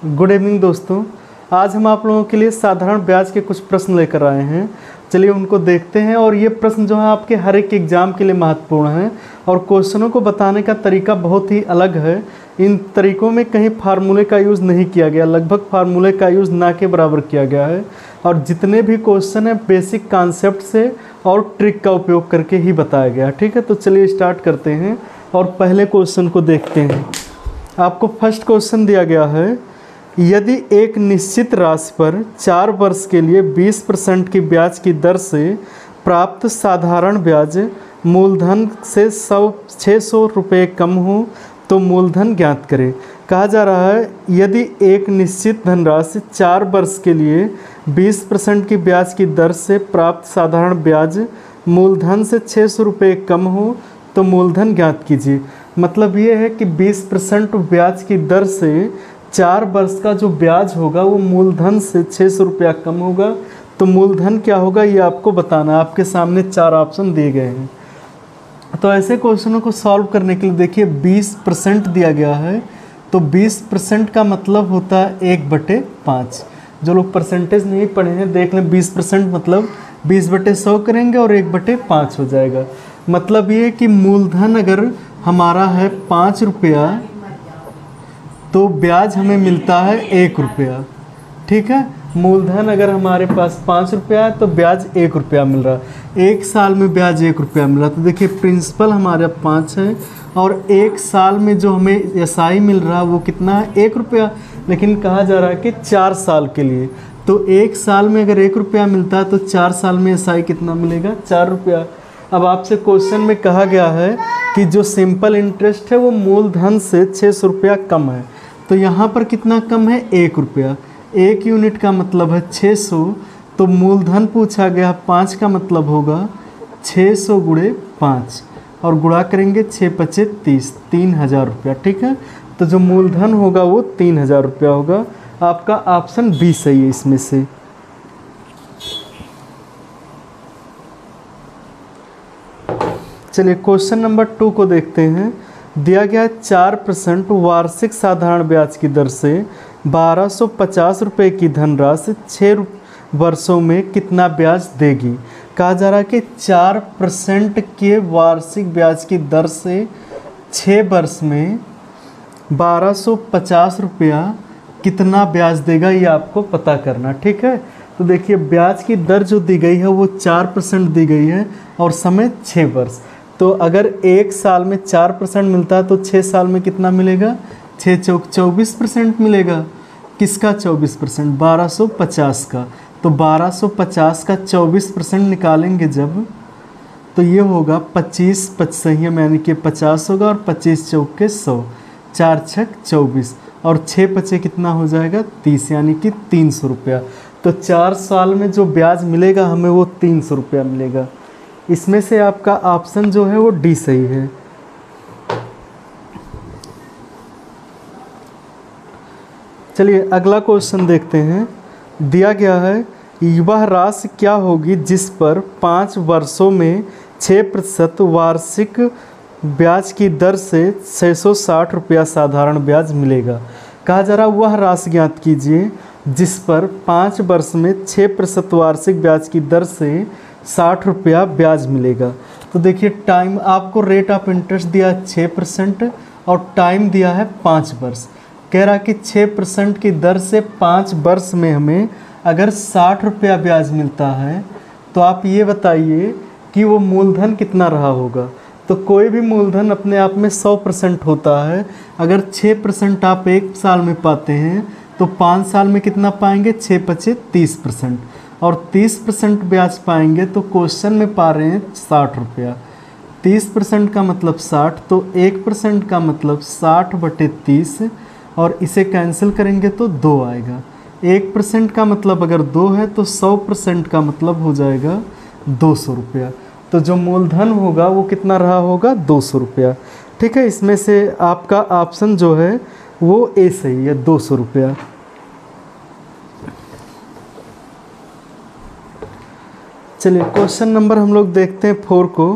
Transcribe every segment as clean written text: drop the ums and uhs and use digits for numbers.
Good evening दोस्तों। आज हम आप लोगों के लिए साधारण ब्याज के कुछ प्रश्न लेकर आए हैं। चलिए उनको देखते हैं। और ये प्रश्न जो है आपके हर एक एग्ज़ाम के लिए महत्वपूर्ण हैं और क्वेश्चनों को बताने का तरीका बहुत ही अलग है। इन तरीक़ों में कहीं फार्मूले का यूज़ नहीं किया गया, लगभग फार्मूले का यूज़ ना के बराबर किया गया है। और जितने भी क्वेश्चन हैं बेसिक कॉन्सेप्ट से और ट्रिक का उपयोग करके ही बताया गया। ठीक है, तो चलिए स्टार्ट करते हैं और पहले क्वेश्चन को देखते हैं। आपको फर्स्ट क्वेश्चन दिया गया है, यदि एक निश्चित राशि पर 4 वर्ष के लिए 20% की ब्याज की दर से प्राप्त साधारण ब्याज मूलधन से 600 रुपये कम हो तो मूलधन ज्ञात करें। कहा जा रहा है यदि एक निश्चित धनराशि 4 वर्ष के लिए 20% की ब्याज की दर से प्राप्त साधारण ब्याज मूलधन से 600 रुपये कम हो तो मूलधन ज्ञात कीजिए। मतलब ये है कि 20% ब्याज की दर से 4 वर्ष का जो ब्याज होगा वो मूलधन से 600 रुपया कम होगा। तो मूलधन क्या होगा ये आपको बताना। आपके सामने 4 ऑप्शन दिए गए हैं। तो ऐसे क्वेश्चनों को सॉल्व करने के लिए देखिए 20% दिया गया है। तो 20% का मतलब होता है 1/5। जो लोग परसेंटेज नहीं पढ़े हैं देख लें, 20% मतलब 20/100 करेंगे और 1/5 हो जाएगा। मतलब ये कि मूलधन अगर हमारा है 5 रुपया तो ब्याज हमें मिलता है 1 रुपया। ठीक है, मूलधन अगर हमारे पास 5 रुपया है तो ब्याज 1 रुपया मिल रहा है। 1 साल में ब्याज 1 रुपया मिल रहा है। तो देखिए प्रिंसिपल हमारा 5 है और 1 साल में जो हमें एसआई मिल रहा है वो कितना है, 1 रुपया। लेकिन कहा जा रहा है कि 4 साल के लिए। तो 1 साल में अगर 1 रुपया मिलता है तो 4 साल में एसआई कितना मिलेगा, 4 रुपया। अब आपसे क्वेश्चन में कहा गया है कि जो सिंपल इंटरेस्ट है वो मूलधन से 600 रुपया कम है। तो यहाँ पर कितना कम है, 1 रुपया। 1 यूनिट का मतलब है 600। तो मूलधन पूछा गया 5 का मतलब होगा 600 गुणे 5 और गुणा करेंगे 6×5 = 30, 3000 रुपया। ठीक है, तो जो मूलधन होगा वो 3000 रुपया होगा। आपका ऑप्शन बी सही है इसमें से। चलिए क्वेश्चन नंबर 2 को देखते हैं। दिया गया 4% वार्षिक साधारण ब्याज की दर से 1250 रुपये की धनराशि 6 वर्षों में कितना ब्याज देगी। कहा जा रहा है कि 4% के वार्षिक ब्याज की दर से 6 वर्ष में 1250 रुपया कितना ब्याज देगा ये आपको पता करना। ठीक है, तो देखिए ब्याज की दर जो दी गई है वो 4% दी गई है और समय 6 वर्ष। तो अगर 1 साल में 4% मिलता है तो 6 साल में कितना मिलेगा, 6 चौक 24% मिलेगा। किसका 24%, 1250 का। तो 1250 का 24% निकालेंगे जब तो ये होगा 25 पचसहिया यानी कि 50 होगा और 25 चौके 100, 4 छक 24 और 6 पचे कितना हो जाएगा, 30 यानी कि 300 रुपया। तो 4 साल में जो ब्याज मिलेगा हमें वो 300 रुपया मिलेगा। इसमें से आपका ऑप्शन जो है वो डी सही है। चलिए अगला क्वेश्चन देखते हैं। दिया गया है वह राशि क्या होगी जिस पर 5 वर्षों में 6% वार्षिक ब्याज की दर से 660 रुपया साधारण ब्याज मिलेगा। कहा जा रहा वह राशि ज्ञात कीजिए जिस पर 5 वर्ष में 6% वार्षिक ब्याज की दर से 60 रुपया ब्याज मिलेगा। तो देखिए टाइम आपको रेट ऑफ इंटरेस्ट दिया 6% और टाइम दिया है 5 वर्ष। कह रहा कि 6% की दर से 5 वर्ष में हमें अगर 60 रुपया ब्याज मिलता है तो आप ये बताइए कि वो मूलधन कितना रहा होगा। तो कोई भी मूलधन अपने आप में 100% होता है। अगर 6% आप 1 साल में पाते हैं तो 5 साल में कितना पाएंगे, 6×5 = 30% और 30% ब्याज पाएंगे। तो क्वेश्चन में पा रहे हैं 60 रुपया। 30% का मतलब 60, तो 1% का मतलब 60/30 और इसे कैंसिल करेंगे तो 2 आएगा। 1% का मतलब अगर 2 है तो 100% का मतलब हो जाएगा 200 रुपया। तो जो मूलधन होगा वो कितना रहा होगा, 200 रुपया। ठीक है, इसमें से आपका ऑप्शन जो है वो ए सही है, 200 रुपया। चलिए क्वेश्चन नंबर हम लोग देखते हैं 4 को।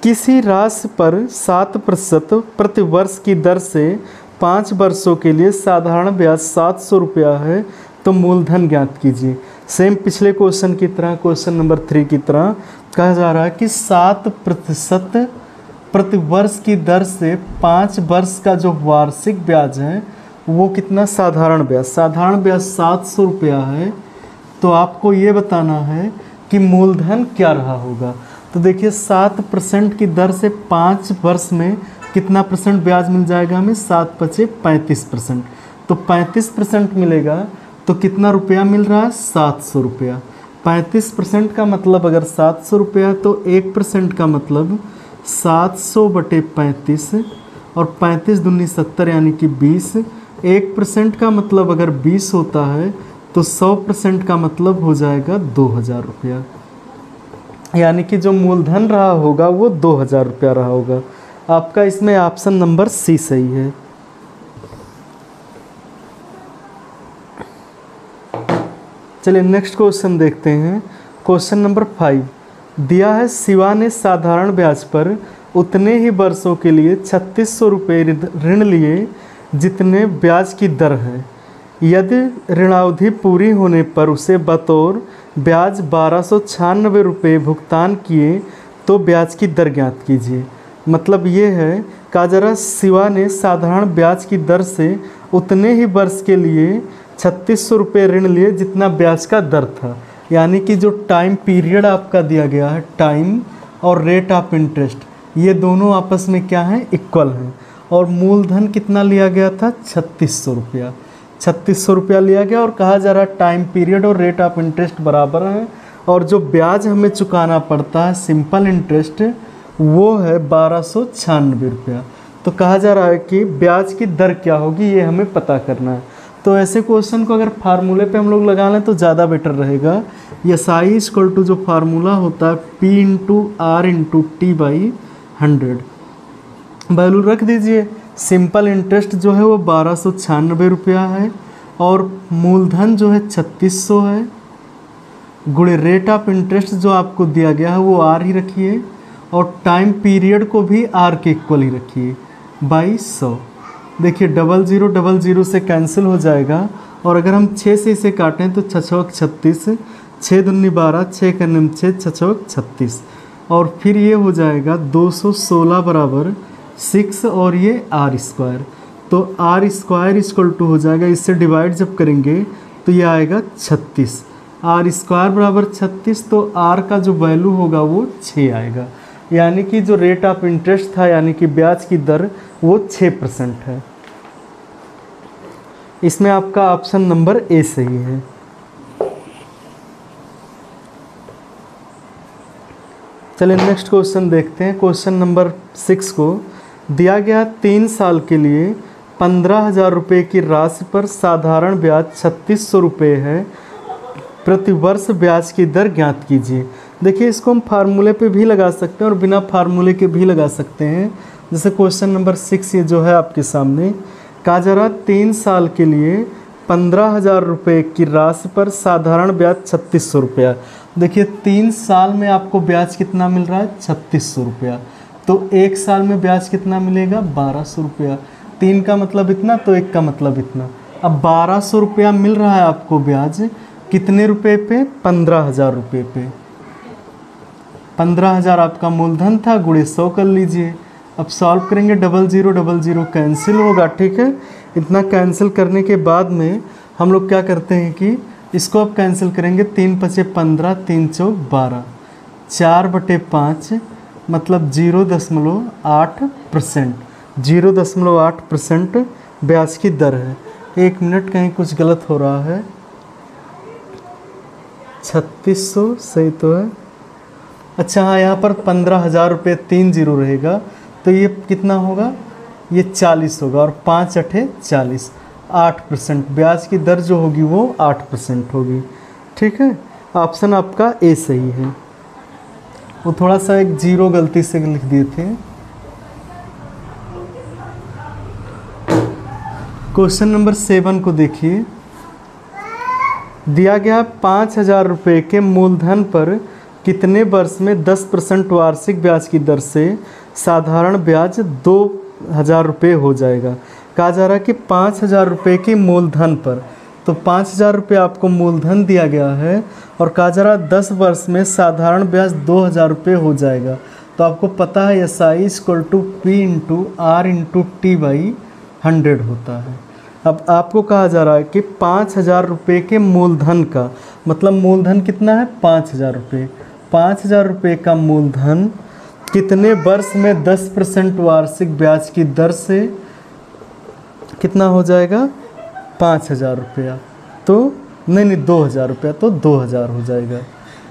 किसी राशि पर 7% प्रति वर्ष की दर से 5 वर्षों के लिए साधारण ब्याज 700 रुपया है तो मूलधन ज्ञात कीजिए। सेम पिछले क्वेश्चन की तरह, क्वेश्चन नंबर 3 की तरह कहा जा रहा है कि 7% प्रति वर्ष की दर से 5 वर्ष का जो वार्षिक ब्याज है वो कितना, साधारण ब्याज 700 रुपया है। तो आपको ये बताना है कि मूलधन क्या रहा होगा। तो देखिए 7% की दर से 5 वर्ष में कितना परसेंट ब्याज मिल जाएगा हमें, 7 × 35%। तो 35% मिलेगा तो कितना रुपया मिल रहा है, 700 रुपया। 35% का मतलब अगर 700 रुपया तो 1% का मतलब 700/35 और 35 दूनी 70 यानी कि 20। 1% का मतलब अगर 20 होता है तो 100% का मतलब हो जाएगा 2000 रुपया। यानी कि जो मूलधन रहा होगा वो 2000 रुपया रहा होगा। आपका इसमें ऑप्शन नंबर सी सही है। चलिए नेक्स्ट क्वेश्चन देखते हैं। क्वेश्चन नंबर 5 दिया है, शिवा ने साधारण ब्याज पर उतने ही वर्षों के लिए 3600 रुपये ऋण लिए जितने ब्याज की दर है। यदि ऋणावधि पूरी होने पर उसे बतौर ब्याज 1296 रुपये भुगतान किए तो ब्याज की दर ज्ञात कीजिए। मतलब ये है कहा जरा, शिवा ने साधारण ब्याज की दर से उतने ही वर्ष के लिए 3600 रुपये ऋण लिए जितना ब्याज का दर था। यानी कि जो टाइम पीरियड आपका दिया गया है, टाइम और रेट ऑफ इंटरेस्ट, ये दोनों आपस में क्या हैं, इक्वल हैं। और मूलधन कितना लिया गया था, 3600 रुपया। 3600 रुपया लिया गया और कहा जा रहा टाइम पीरियड और रेट ऑफ इंटरेस्ट बराबर हैं। और जो ब्याज हमें चुकाना पड़ता है, सिंपल इंटरेस्ट, वो है 1296 रुपया। तो कहा जा रहा है कि ब्याज की दर क्या होगी ये हमें पता करना है। तो ऐसे क्वेश्चन को अगर फार्मूले पे हम लोग लगा लें तो ज़्यादा बेटर रहेगा। SI = जो फार्मूला होता है P × R × T/100, वैल्यू रख दीजिए। सिंपल इंटरेस्ट जो है वो 1296 रुपया है और मूलधन जो है 3600 है, गुणे रेट ऑफ इंटरेस्ट जो आपको दिया गया है वो R ही रखिए और टाइम पीरियड को भी R के इक्वल ही रखिए, 2200। देखिए 00 से कैंसिल हो जाएगा और अगर हम 6 से इसे काटें तो 6 × 36, 6 दूनी 12, 6 × 9 6, 6 × 36 और फिर ये हो जाएगा 216 बराबर 6 और ये R²। तो R² हो जाएगा, इससे डिवाइड जब करेंगे तो ये आएगा 36। R² बराबर 36, तो R का जो वैल्यू होगा वो 6 आएगा। यानी कि जो रेट ऑफ इंटरेस्ट था, यानी कि ब्याज की दर, वो 6% है। इसमें आपका ऑप्शन नंबर ए सही है। चलिए नेक्स्ट क्वेश्चन देखते हैं। क्वेश्चन नंबर 6 को दिया गया 3 साल के लिए 15,000 रुपये की राशि पर साधारण ब्याज 3600 रुपये है, प्रति वर्ष ब्याज की दर ज्ञात कीजिए। देखिए इसको हम फार्मूले पे भी लगा सकते हैं और बिना फार्मूले के भी लगा सकते हैं। जैसे क्वेश्चन नंबर 6 ये जो है आपके सामने, कहा जा रहा 3 साल के लिए 15,000 रुपये की राशि पर साधारण ब्याज 3600 रुपया। देखिए 3 साल में आपको ब्याज कितना मिल रहा है, 3600 रुपया। तो 1 साल में ब्याज कितना मिलेगा, 1200 रुपया। 3 का मतलब इतना तो 1 का मतलब इतना। अब 1200 रुपया मिल रहा है आपको ब्याज, कितने रुपए पे, 15,000 रुपये पे। 15,000 आपका मूलधन था, गुणे 100 कर लीजिए। अब सॉल्व करेंगे, 00 कैंसिल होगा, ठीक है। इतना कैंसिल करने के बाद में हम लोग क्या करते हैं कि इसको अब कैंसिल करेंगे। 3 × 5 = 15, 3 × 4 = 12, 4/5 मतलब 0.8%। 0.8% ब्याज की दर है। 1 मिनट, कहीं कुछ गलत हो रहा है। 3600 सही तो है। अच्छा हाँ, यहाँ पर 15,000 रुपये 3 0 रहेगा तो ये कितना होगा, ये 40 होगा और 5 × 8 = 40। 8% ब्याज की दर जो होगी वो 8% होगी, ठीक है। ऑप्शन आपका ए सही है। वो थोड़ा सा एक 0 गलती से लिख दिए थे। क्वेश्चन नंबर 7 को देखिए। दिया गया 5,000 रुपये के मूलधन पर कितने वर्ष में 10% वार्षिक ब्याज की दर से साधारण ब्याज 2,000 रुपये हो जाएगा। कहा जा रहा है कि 5,000 रुपये की मूलधन पर, तो 5,000 रुपये आपको मूलधन दिया गया है और कहा जा रहा है 10 वर्ष में साधारण ब्याज 2,000 रुपये हो जाएगा। तो आपको पता है SI = P/R/T/100 होता है। अब आपको कहा जा रहा है कि 5,000 रुपये के मूलधन का मतलब मूलधन कितना है 5,000 रुपये। 5,000 रुपये का मूलधन कितने वर्ष में 10% वार्षिक ब्याज की दर से कितना हो जाएगा 5,000 रुपया, तो नहीं 2,000 रुपया, तो 2,000 हो जाएगा।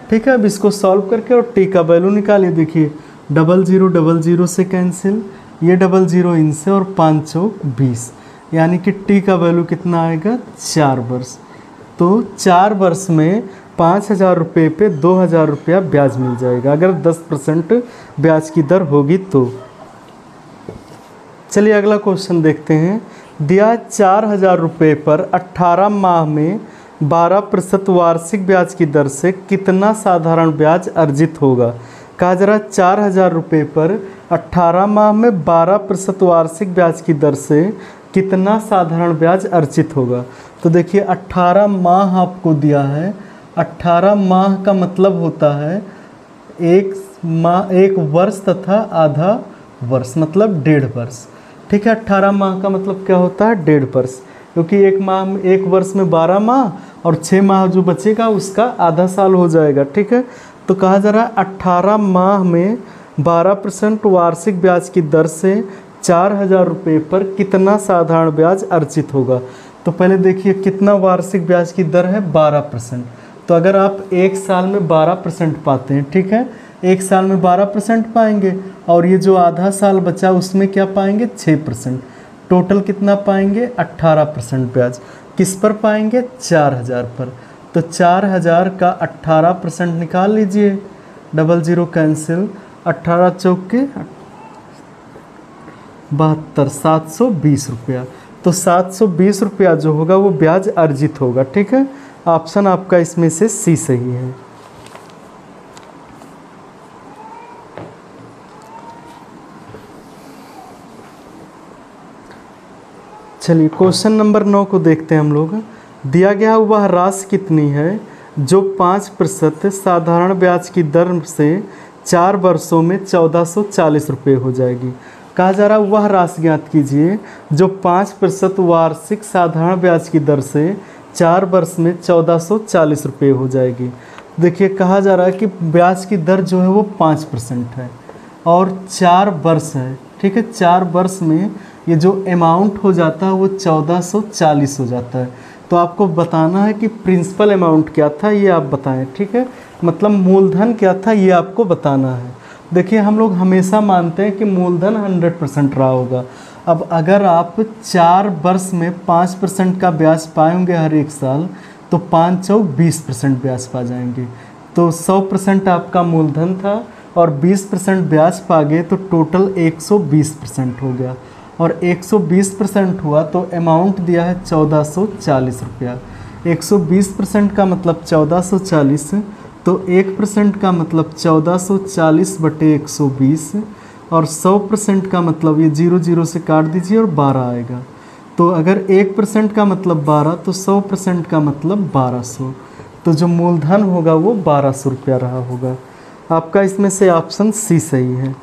ठीक है, अब इसको सॉल्व करके और टी का वैल्यू निकालिए। देखिए 0000 से कैंसिल, ये 00 इनसे और 5 चौक 20, यानी कि टी का वैल्यू कितना आएगा 4 वर्ष। तो 4 वर्ष में 5,000 रुपये पे 2,000 रुपया ब्याज मिल जाएगा अगर 10% ब्याज की दर होगी तो। चलिए अगला क्वेश्चन देखते हैं। दिया 4,000 रुपये पर 18 माह में 12% वार्षिक ब्याज की दर से कितना साधारण ब्याज अर्जित होगा। कहा जा रहा 4,000 रुपये पर 18 माह में 12% वार्षिक ब्याज की दर से कितना साधारण ब्याज अर्जित होगा। तो देखिए 18 माह आपको दिया है। 18 माह का मतलब होता है एक वर्ष तथा आधा वर्ष, मतलब 1.5 वर्ष। ठीक है, 18 माह का मतलब क्या होता है 1.5 वर्ष, क्योंकि एक वर्ष में 12 माह और 6 माह जो बचेगा उसका आधा साल हो जाएगा। ठीक है, तो कहा जा रहा है 18 माह में 12% वार्षिक ब्याज की दर से 4,000 रुपये पर कितना साधारण ब्याज अर्जित होगा। तो पहले देखिए कितना वार्षिक ब्याज की दर है 12%। तो अगर आप एक साल में 12% पाते हैं, ठीक है, एक साल में 12% पाएंगे और ये जो आधा साल बचा उसमें क्या पाएंगे 6%, टोटल कितना पाएंगे 18% ब्याज। किस पर पाएंगे 4,000 पर। तो 4,000 का 18% निकाल लीजिए, 00 कैंसिल, 18 चौक के 72, 720 रुपया। तो 720 रुपया जो होगा वो ब्याज अर्जित होगा। ठीक है, ऑप्शन आपका इसमें से सी सही है। चलिए क्वेश्चन नंबर 9 को देखते हैं हम लोग। दिया गया वह राशि कितनी है जो 5% साधारण ब्याज की दर से 4 वर्षों में 1440 रुपये हो जाएगी। कहा जा रहा है वह राशि ज्ञात कीजिए जो 5% वार्षिक साधारण ब्याज की दर से 4 वर्ष में 1440 रुपये हो जाएगी। देखिए कहा जा रहा है कि ब्याज की दर जो है वो 5% है और 4 वर्ष है। ठीक है, 4 वर्ष में ये जो अमाउंट हो जाता है वो 1440 हो जाता है। तो आपको बताना है कि प्रिंसिपल अमाउंट क्या था ये आप बताएं। ठीक है, मतलब मूलधन क्या था ये आपको बताना है। देखिए हम लोग हमेशा मानते हैं कि मूलधन 100% रहा होगा। अब अगर आप 4 वर्ष में 5% का ब्याज पाएंगे हर एक साल, तो 5 चौक 20% ब्याज पा जाएंगे। तो 100% आपका मूलधन था और 20% ब्याज पा गए, तो टोटल 120% हो गया। और 120% हुआ तो अमाउंट दिया है 1440 रुपया। 120% का मतलब 1440, तो 1% का मतलब 1440/120 और 100% का मतलब ये 0 से काट दीजिए और 12 आएगा। तो अगर 1% का मतलब 12 तो 100% का मतलब 1200। तो जो मूलधन होगा वो 1200 रुपया रहा होगा। आपका इसमें से ऑप्शन सी सही है।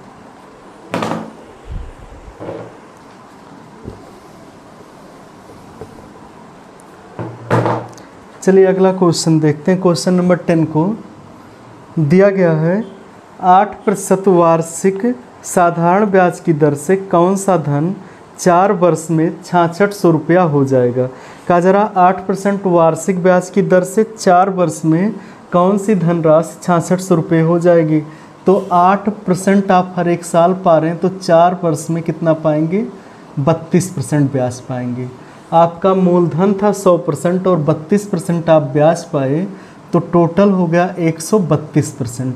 चलिए अगला क्वेश्चन देखते हैं। क्वेश्चन नंबर 10 को दिया गया है 8% वार्षिक साधारण ब्याज की दर से कौन सा धन 4 वर्ष में 6600 रुपया हो जाएगा। कहा जा रहा 8% वार्षिक ब्याज की दर से 4 वर्ष में कौन सी धनराशि 6600 रुपये हो जाएगी। तो 8% आप हर एक साल पा रहे हैं, तो 4 वर्ष में कितना पाएंगे 32% ब्याज पाएंगे। आपका मूलधन था 100% और 32% आप ब्याज पाए, तो टोटल हो गया 132%।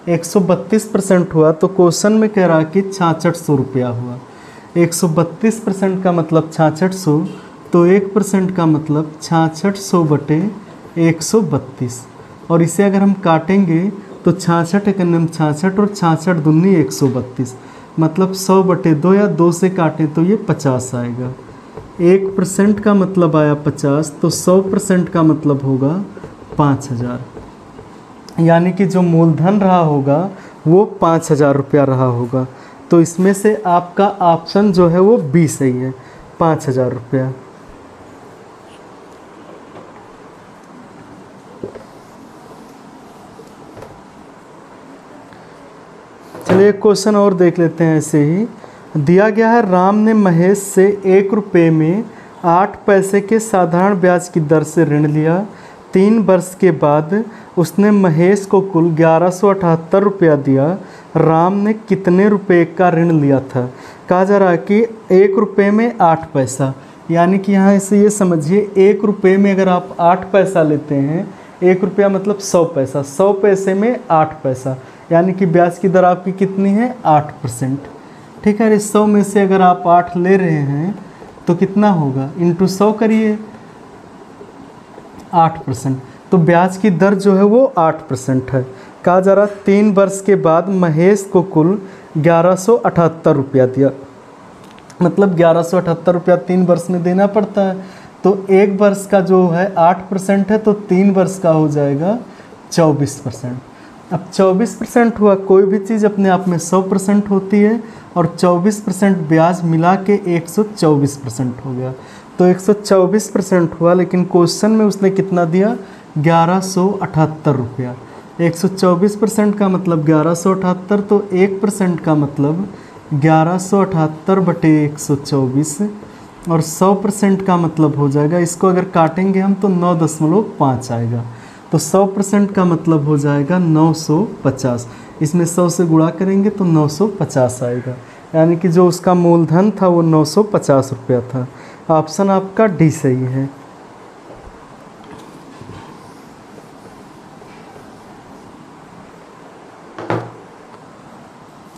132% हुआ तो क्वेश्चन में कह रहा कि 6600 रुपया हुआ। 132% का मतलब 6600, तो 1% का मतलब 6600/132। और इसे अगर हम काटेंगे तो 66 एकम 66 और 66 दूनी 132, मतलब 100/2 या 2 से काटें तो ये 50 आएगा। 1% का मतलब आया 50, तो 100% का मतलब होगा 5000। यानी कि जो मूलधन रहा होगा वो 5000 रुपया रहा होगा। तो इसमें से आपका ऑप्शन जो है वो बी सही है, 5000 रुपया। चलिए एक क्वेश्चन और देख लेते हैं। ऐसे ही दिया गया है, राम ने महेश से 1 रुपये में 8 पैसे के साधारण ब्याज की दर से ऋण लिया। 3 वर्ष के बाद उसने महेश को कुल 1178 रुपया दिया। राम ने कितने रुपए का ऋण लिया था? कहा जा रहा है कि 1 रुपये में 8 पैसा, यानी कि यहाँ से ये समझिए 1 रुपये में अगर आप 8 पैसा लेते हैं, 1 रुपया मतलब 100 पैसा, 100 पैसे में 8 पैसा, यानी कि ब्याज की दर आपकी कितनी है? 8%। ठीक है, इस 100 में से अगर आप 8 ले रहे हैं तो कितना होगा? इंटू 100 करिए, 8%। तो ब्याज की दर जो है वो 8% है। कहा जा रहा 3 वर्ष के बाद महेश को कुल 1178 रुपया दिया, मतलब 1178 रुपया 3 वर्ष में देना पड़ता है। तो 1 वर्ष का जो है 8% है, तो 3 वर्ष का हो जाएगा 24%। अब 24% हुआ, कोई भी चीज़ अपने आप में 100% होती है, और 24% ब्याज मिला के 124% हो गया। तो 124% हुआ, लेकिन क्वेश्चन में उसने कितना दिया? 1178 रुपया। 124% का मतलब 1178, तो 1% का मतलब 1178 बटे 124, और 100% का मतलब हो जाएगा, इसको अगर काटेंगे हम तो 9.5 आएगा। तो 100% का मतलब हो जाएगा 950। इसमें 100 से गुणा करेंगे तो 950 आएगा, यानी कि जो उसका मूलधन था वो 950 रुपया था। ऑप्शन आपका डी सही है।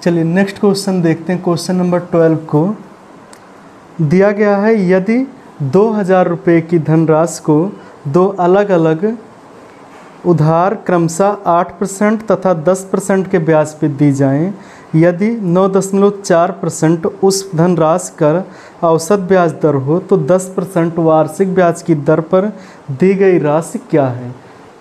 चलिए नेक्स्ट क्वेश्चन देखते हैं। क्वेश्चन नंबर 12 को दिया गया है, यदि 2000 रुपये की धनराशि को 2 अलग अलग उधार क्रमशः 8% तथा 10% के ब्याज पर दी जाएं, यदि 9.4% उस धनराशि का औसत ब्याज दर हो तो 10% वार्षिक ब्याज की दर पर दी गई राशि क्या है?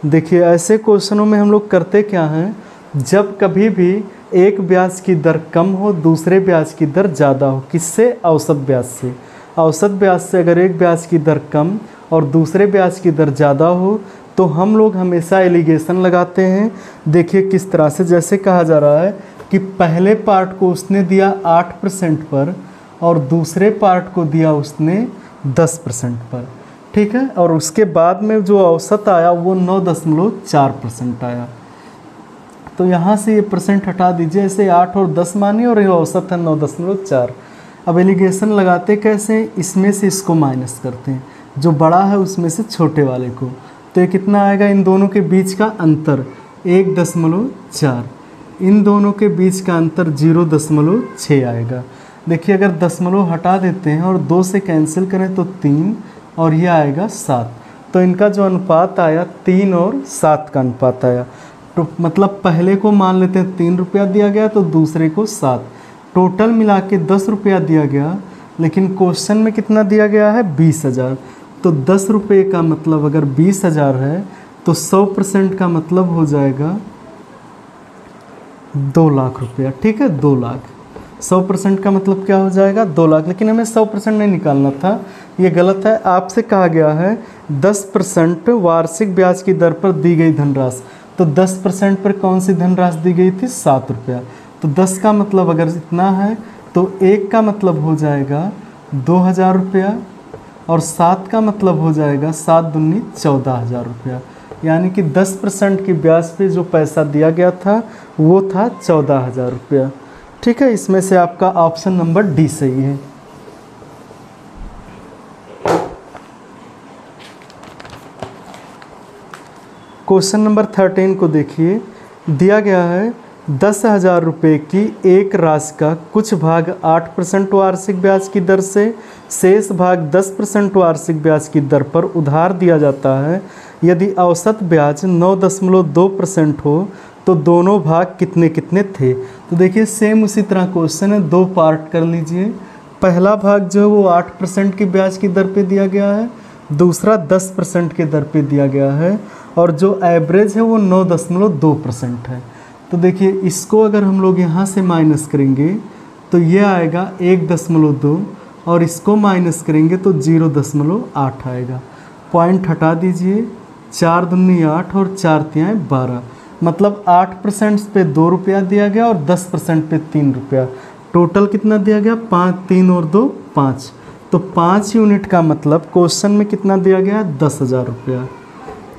देखिए ऐसे क्वेश्चनों में हम लोग करते क्या हैं, जब कभी भी एक ब्याज की दर कम हो, दूसरे ब्याज की दर ज़्यादा हो, किससे? औसत ब्याज से। औसत ब्याज से अगर एक ब्याज की दर कम और दूसरे ब्याज की दर ज़्यादा हो तो हम लोग हमेशा एलिगेशन लगाते हैं। देखिए किस तरह से, जैसे कहा जा रहा है कि पहले पार्ट को उसने दिया 8% पर और दूसरे पार्ट को दिया उसने 10% पर, ठीक है, और उसके बाद में जो औसत आया वो 9.4% आया। तो यहाँ से ये परसेंट हटा दीजिए, ऐसे 8 और 10 मानिए और ये औसत है 9.4। अब एलिगेशन लगाते कैसे? इसमें से इसको माइनस करते हैं, जो बड़ा है उसमें से छोटे वाले को। तो ये कितना आएगा? इन दोनों के बीच का अंतर 1.4, इन दोनों के बीच का अंतर 0.6 आएगा। देखिए अगर दशमलव हटा देते हैं और 2 से कैंसिल करें तो 3, और ये आएगा 7। तो इनका जो अनुपात आया 3 और 7 का अनुपात आया। तो मतलब पहले को मान लेते हैं 3 रुपया दिया गया तो दूसरे को 7, टोटल मिला के 10 रुपया दिया गया, लेकिन क्वेश्चन में कितना दिया गया है? 20,000। तो 10 रुपये का मतलब अगर 20,000 है तो 100% का मतलब हो जाएगा 2 लाख रुपया, ठीक है, 2 लाख। 100% का मतलब क्या हो जाएगा? 2 लाख। लेकिन हमें 100% नहीं निकालना था, ये गलत है। आपसे कहा गया है 10% वार्षिक ब्याज की दर पर दी गई धनराशि, तो 10% पर कौन सी धनराशि दी गई थी? 7 रुपया। तो 10 का मतलब अगर इतना है तो 1 का मतलब हो जाएगा 2000 रुपया, और 7 का मतलब हो जाएगा 7 दूनी 14,000 रुपया। यानी कि 10% की ब्याज पे जो पैसा दिया गया था वो था 14,000 रुपया, ठीक है। इसमें से आपका ऑप्शन नंबर डी सही है। क्वेश्चन नंबर 13 को देखिए, दिया गया है 10,000 रुपये की एक राशि का कुछ भाग 8% वार्षिक ब्याज की दर से, शेष भाग 10% वार्षिक ब्याज की दर पर उधार दिया जाता है। यदि औसत ब्याज 9.2% हो तो दोनों भाग कितने कितने थे? तो देखिए सेम उसी तरह क्वेश्चन है, 2 पार्ट कर लीजिए। पहला भाग जो है वो 8% की ब्याज की दर पे दिया गया है, दूसरा 10% के दर पे दिया गया है, और जो एवरेज है वो 9.2% है। तो देखिए इसको अगर हम लोग यहाँ से माइनस करेंगे तो ये आएगा 1.2, और इसको माइनस करेंगे तो 0.8 आएगा। पॉइंट हटा दीजिए, 4 दूनी 8 और 4 तिहाई 12, मतलब 8% पे 2 रुपया दिया गया और 10% पे 3 रुपया। टोटल कितना दिया गया? 5, 3 और 2 5। तो 5 यूनिट का मतलब क्वेश्चन में कितना दिया गया है? 10,000 रुपया।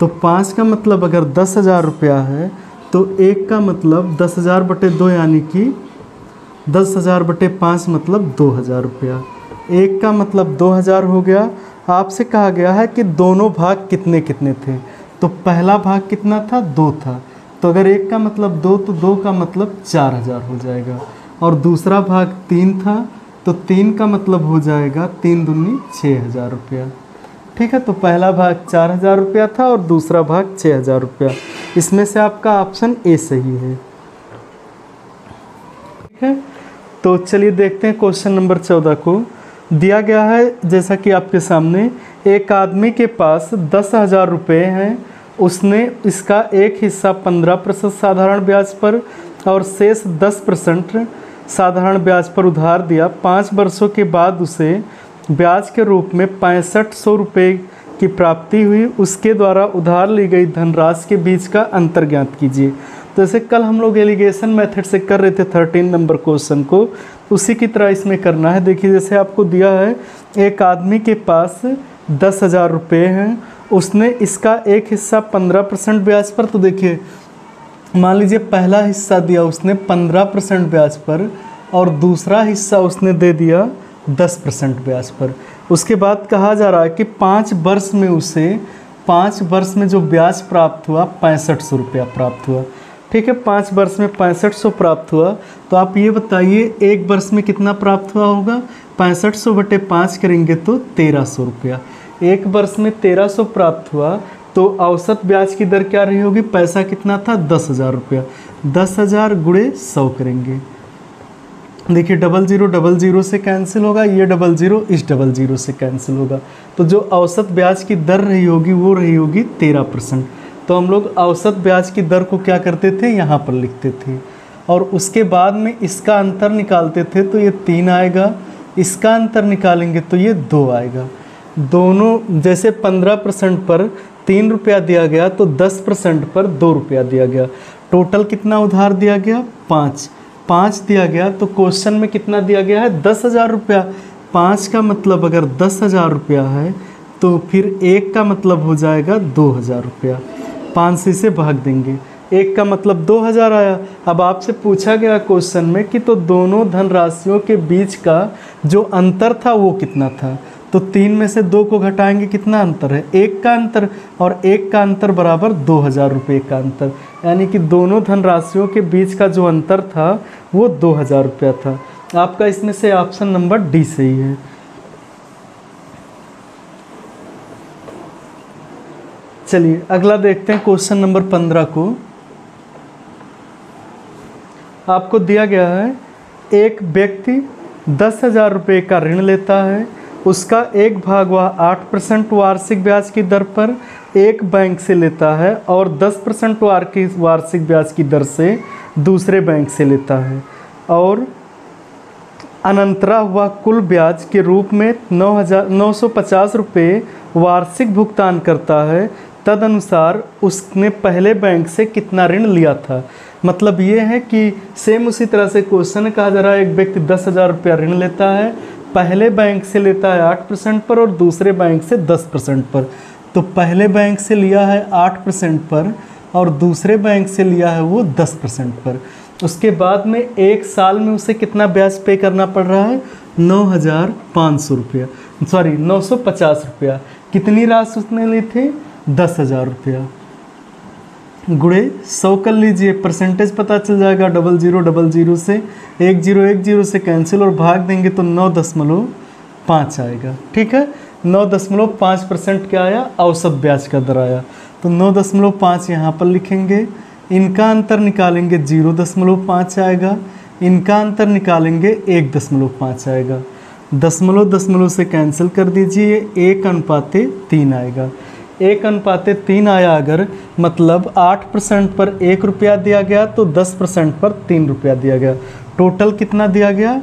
तो 5 का मतलब अगर 10,000 रुपया है तो 1 का मतलब 10,000 बटे 2 यानी कि 10,000 बटे 5 मतलब 2,000 रुपया। 1 का मतलब 2,000 हो गया। आपसे कहा गया है कि दोनों भाग कितने कितने थे, तो पहला भाग कितना था? 2 था। तो अगर 1 का मतलब 2 तो 2 का मतलब 4,000 हो जाएगा, और दूसरा भाग 3 था तो 3 का मतलब हो जाएगा 3 दूनी 6,000 रुपया। ठीक है, तो पहला भाग 4,000 रुपया था और दूसरा भाग 6,000 रुपया। इसमें से आपका ऑप्शन ए सही है। ठीक है, तो चलिए देखते हैं क्वेश्चन नंबर 14 को। दिया गया है जैसा कि आपके सामने, एक आदमी के पास 10,000 रुपये हैं, उसने इसका एक हिस्सा 15% साधारण ब्याज पर और शेष 10% साधारण ब्याज पर उधार दिया। 5 वर्षों के बाद उसे ब्याज के रूप में 6500 रुपये की प्राप्ति हुई। उसके द्वारा उधार ली गई धनराशि के बीच का अंतर ज्ञात कीजिए। तो जैसे कल हम लोग एलिगेशन मेथड से कर रहे थे 13 नंबर क्वेश्चन को, उसी की तरह इसमें करना है। देखिए जैसे आपको दिया है, एक आदमी के पास 10,000 रुपये हैं, उसने इसका एक हिस्सा 15% ब्याज पर, तो देखिए मान लीजिए पहला हिस्सा दिया उसने 15% ब्याज पर और दूसरा हिस्सा उसने दे दिया 10% ब्याज पर। उसके बाद कहा जा रहा है कि 5 वर्ष में उसे 5 वर्ष में जो ब्याज प्राप्त हुआ 6500 रुपया प्राप्त हुआ। ठीक है, 5 वर्ष में 6500 प्राप्त हुआ। तो आप ये बताइए एक वर्ष में कितना प्राप्त हुआ होगा? 6500 बटे 5 करेंगे तो 1300 रुपया। एक वर्ष में 1300 प्राप्त हुआ तो औसत ब्याज की दर क्या रही होगी? पैसा कितना था? 10,000 रुपया। 10,000 गुणे 100 करेंगे। देखिए 00 से कैंसिल होगा, ये 00 इस 00 से कैंसिल होगा। तो जो औसत ब्याज की दर रही होगी वो रही होगी 13%। तो हम लोग औसत ब्याज की दर को क्या करते थे? यहाँ पर लिखते थे, और उसके बाद में इसका अंतर निकालते थे तो ये 3 आएगा, इसका अंतर निकालेंगे तो ये 2 आएगा। दोनों जैसे 15% पर 3 रुपया दिया गया तो 10% पर 2 रुपया दिया गया। टोटल कितना उधार दिया गया? 5 दिया गया। तो क्वेश्चन में कितना दिया गया है? 10,000 रुपया। 5 का मतलब अगर 10,000 रुपया है तो फिर 1 का मतलब हो जाएगा 2,000 रुपया। 5 से इसे भाग देंगे, 1 का मतलब 2,000 आया। अब आपसे पूछा गया क्वेश्चन में कि तो दोनों धनराशियों के बीच का जो अंतर था वो कितना था? तो 3 में से 2 को घटाएंगे, कितना अंतर है? 1 का अंतर, और 1 का अंतर बराबर 2,000 रुपये का अंतर, यानी कि दोनों धनराशियों के बीच का जो अंतर था वो 2,000 रुपया था। आपका इसमें से ऑप्शन नंबर डी सही है। चलिए अगला देखते हैं क्वेश्चन नंबर 15 को। आपको दिया गया है, एक व्यक्ति 10,000 रुपये का ऋण लेता है, उसका एक भाग वह 8% वार्षिक ब्याज की दर पर एक बैंक से लेता है और 10% वार्षिक ब्याज की दर से दूसरे बैंक से लेता है, और अनंतरा हुआ कुल ब्याज के रूप में 950 रुपये वार्षिक भुगतान करता है। तदनुसार उसने पहले बैंक से कितना ऋण लिया था? मतलब ये है कि सेम उसी तरह से क्वेश्चन कहा जा रहा है, एक व्यक्ति 10,000 रुपया ऋण लेता है, पहले बैंक से लेता है 8% पर और दूसरे बैंक से 10% पर। तो पहले बैंक से लिया है 8% पर और दूसरे बैंक से लिया है वो 10% पर। उसके बाद में एक साल में उसे कितना ब्याज पे करना पड़ रहा है? 9,500 रुपया, सॉरी 950 रुपया। कितनी राशि उसने ली थी? 10,000 रुपया। गुणे 100 कर लीजिए, परसेंटेज पता चल जाएगा। 00 से 10 से कैंसिल और भाग देंगे तो 9.5 आएगा। ठीक है, 9.5% क्या आया? औसत ब्याज का दर आया। तो 9.5 यहाँ पर लिखेंगे, इनका अंतर निकालेंगे 0.5 आएगा, इनका अंतर निकालेंगे 1.5 आएगा। दशमलव दशमलव से कैंसिल कर दीजिए, 1:3 आएगा। 1:3 आया अगर, मतलब 8% पर 1 रुपया दिया गया तो 10% पर 3 रुपया दिया गया। टोटल कितना दिया गया?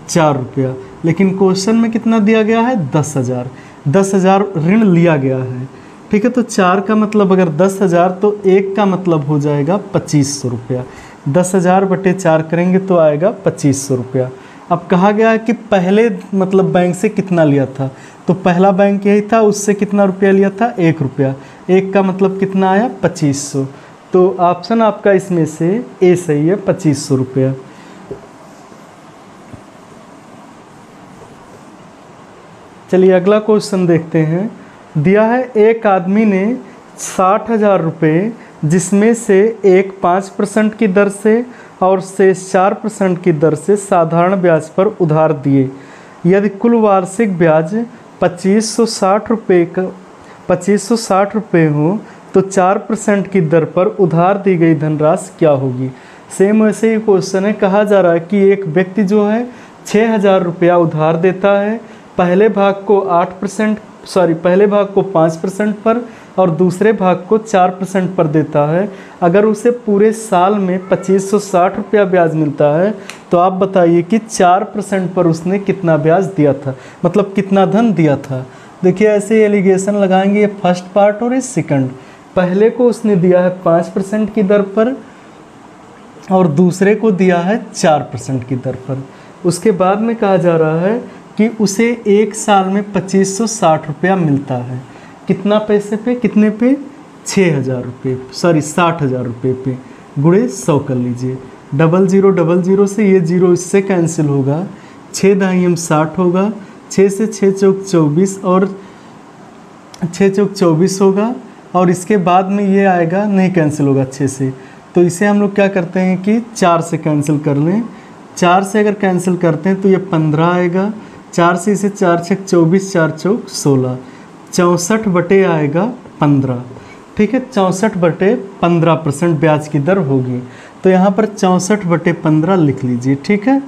4 रुपया। लेकिन क्वेश्चन में कितना दिया गया है? 10,000। 10,000 ऋण लिया गया है, ठीक है। तो 4 का मतलब अगर 10,000 तो 1 का मतलब हो जाएगा 2500 रुपया। 10,000 बटे 4 करेंगे तो आएगा 2500 रुपया। अब कहा गया है कि पहले मतलब बैंक से कितना लिया था, तो पहला बैंक यही था, उससे कितना रुपया लिया था? 1 रुपया। 1 का मतलब कितना आया? 2500। तो ऑप्शन आपका इसमें से ए सही है, 2500 रुपया। चलिए अगला क्वेश्चन देखते हैं। दिया है एक आदमी ने 60,000 रुपये, जिसमें से एक 5% की दर से और शेष 4% की दर से साधारण ब्याज पर उधार दिए। यदि कुल वार्षिक ब्याज 2560 रुपये हो तो 4% की दर पर उधार दी गई धनराशि क्या होगी? सेम वैसे ही क्वेश्चन है। कहा जा रहा है कि एक व्यक्ति जो है 6,000 रुपया उधार देता है, पहले भाग को 5% पर और दूसरे भाग को 4% पर देता है। अगर उसे पूरे साल में 2560 रुपया ब्याज मिलता है तो आप बताइए कि 4% पर उसने कितना ब्याज दिया था, मतलब कितना धन दिया था। देखिए ऐसे एलिगेशन लगाएंगे, ये फर्स्ट पार्ट और ये सेकंड। पहले को उसने दिया है 5% की दर पर और दूसरे को दिया है 4% की दर पर। उसके बाद में कहा जा रहा है कि उसे एक साल में 2560 रुपया मिलता है। कितना पैसे पे? कितने पे? 6,000 रुपये, 60,000 रुपये पे। गुणे 100 कर लीजिए। 0000 से ये 0 इससे कैंसिल होगा। 6 दाहियम 60 होगा, 6 से 6 चौक 24 और 6 चौक 24 होगा। और इसके बाद में ये आएगा, नहीं कैंसिल होगा 6 से, तो इसे हम लोग क्या करते हैं कि 4 से कैंसिल कर लें। 4 से अगर कैंसिल करते हैं तो ये 15 आएगा। 4 से इसे 4 छक 24, 4 चौक 16, 64 बटे आएगा 15, ठीक है। 64 बटे 15% ब्याज की दर होगी। तो यहाँ पर 64 बटे 15 लिख लीजिए, ठीक है।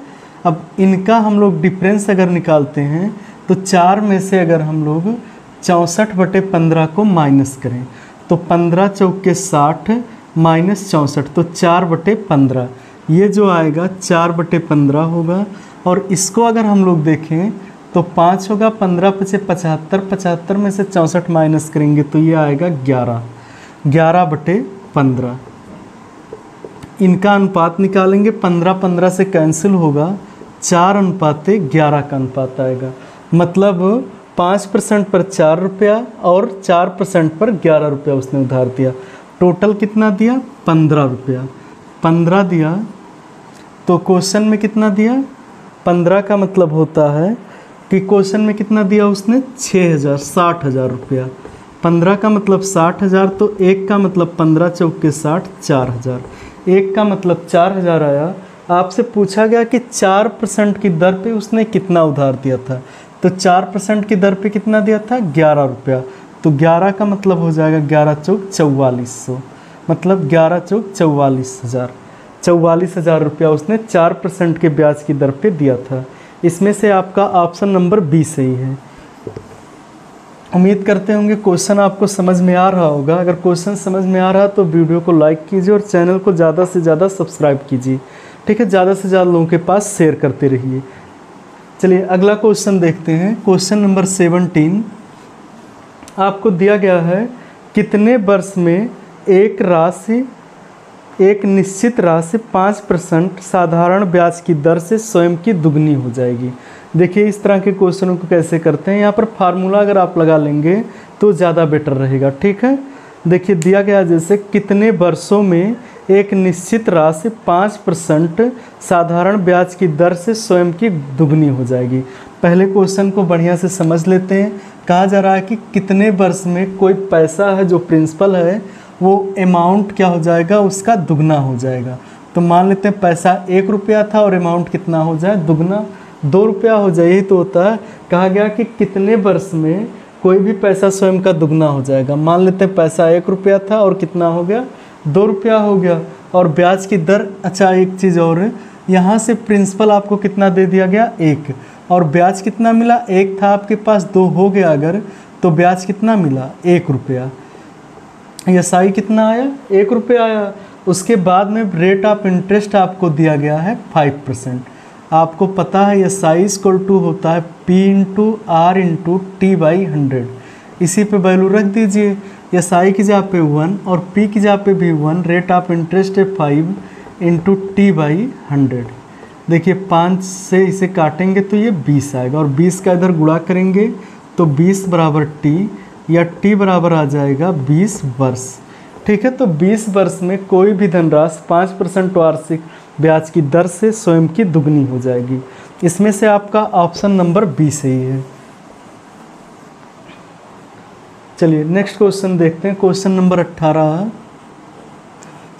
अब इनका हम लोग डिफरेंस अगर निकालते हैं तो 4 में से अगर हम लोग 64 बटे 15 को माइनस करें तो 15 चौक के 60 माइनस 64, तो 4 बटे 15, ये जो आएगा 4 बटे 15 होगा। और इसको अगर हम लोग देखें तो 5 होगा, 15 पचे 75, 75 में से 64 माइनस करेंगे तो ये आएगा 11, 11 बटे 15। इनका अनुपात निकालेंगे, 15 से कैंसिल होगा, 4:11 का अनुपात आएगा। मतलब 5% पर 4 रुपया और 4% पर 11 रुपया उसने उधार दिया। टोटल कितना दिया? 15 रुपया। 15 दिया तो क्वेश्चन में कितना दिया? 15 का मतलब होता है कि क्वेश्चन में कितना दिया उसने? 6,000, 60,000 रुपया। 15 का मतलब 60,000, तो 1 का मतलब 15 चौक के 60, 4,000। 1 का मतलब 4,000 आया। आपसे पूछा गया कि 4% की दर पे उसने कितना उधार दिया था, तो 4% की दर पे कितना दिया था? 11 रुपया। तो 11 का मतलब हो जाएगा 11 चौक 4400, मतलब 11 चौक 44,000। 44,000 रुपया उसने 4% के ब्याज की दर पे दिया था। इसमें से आपका ऑप्शन नंबर बी सही है। उम्मीद करते होंगे क्वेश्चन आपको समझ में आ रहा होगा। अगर क्वेश्चन समझ में आ रहा है तो वीडियो को लाइक कीजिए और चैनल को ज़्यादा से ज़्यादा सब्सक्राइब कीजिए, ठीक है। ज़्यादा से ज़्यादा लोगों के पास शेयर करते रहिए। चलिए अगला क्वेश्चन देखते हैं। क्वेश्चन नंबर 17 आपको दिया गया है, कितने वर्ष में एक निश्चित राशि 5% साधारण ब्याज की दर से स्वयं की दुगनी हो जाएगी। देखिए इस तरह के क्वेश्चनों को कैसे करते हैं। यहाँ पर फार्मूला अगर आप लगा लेंगे तो ज़्यादा बेटर रहेगा, ठीक है। देखिए दिया गया जैसे कितने वर्षों में एक निश्चित राशि 5% साधारण ब्याज की दर से स्वयं की दुगनी हो जाएगी। पहले क्वेश्चन को बढ़िया से समझ लेते हैं। कहा जा रहा है कि कितने वर्ष में कोई पैसा है जो प्रिंसिपल है वो अमाउंट क्या हो जाएगा? उसका दुगना हो जाएगा। तो मान लेते हैं पैसा 1 रुपया था और अमाउंट कितना हो जाए? दुगना, 2 रुपया हो जाए। यही तो होता है। कहा गया कि कितने वर्ष में कोई भी पैसा स्वयं का दुगना हो जाएगा। मान लेते हैं पैसा 1 रुपया था और कितना हो गया? 2 रुपया हो गया। और ब्याज की दर, अच्छा एक चीज़ और है, यहाँ से प्रिंसिपल आपको कितना दे दिया गया? 1, और ब्याज कितना मिला, एक था आपके पास, 2 हो गया अगर, तो ब्याज कितना मिला, 1 रुपया। एसआई कितना आया, 1 रुपया आया। उसके बाद में रेट ऑफ इंटरेस्ट आपको दिया गया है 5%। आपको पता है एसआई इक्वल टू होता है P into R into T by 100। इसी पे वैल्यू रख दीजिए, एसआई की जगह पे 1 और पी की जगह पे भी 1, रेट ऑफ इंटरेस्ट है 5 इंटू टी बाई 100। देखिए 5 से इसे काटेंगे तो ये 20 आएगा, और 20 का इधर गुणा करेंगे तो 20 बराबर टी, या टी बराबर आ जाएगा 20 वर्ष। ठीक है, तो 20 वर्ष में कोई भी धनराशि 5% वार्षिक ब्याज की दर से स्वयं की दुगनी हो जाएगी। इसमें से आपका ऑप्शन नंबर बी सही है। चलिए नेक्स्ट क्वेश्चन देखते हैं, क्वेश्चन नंबर 18।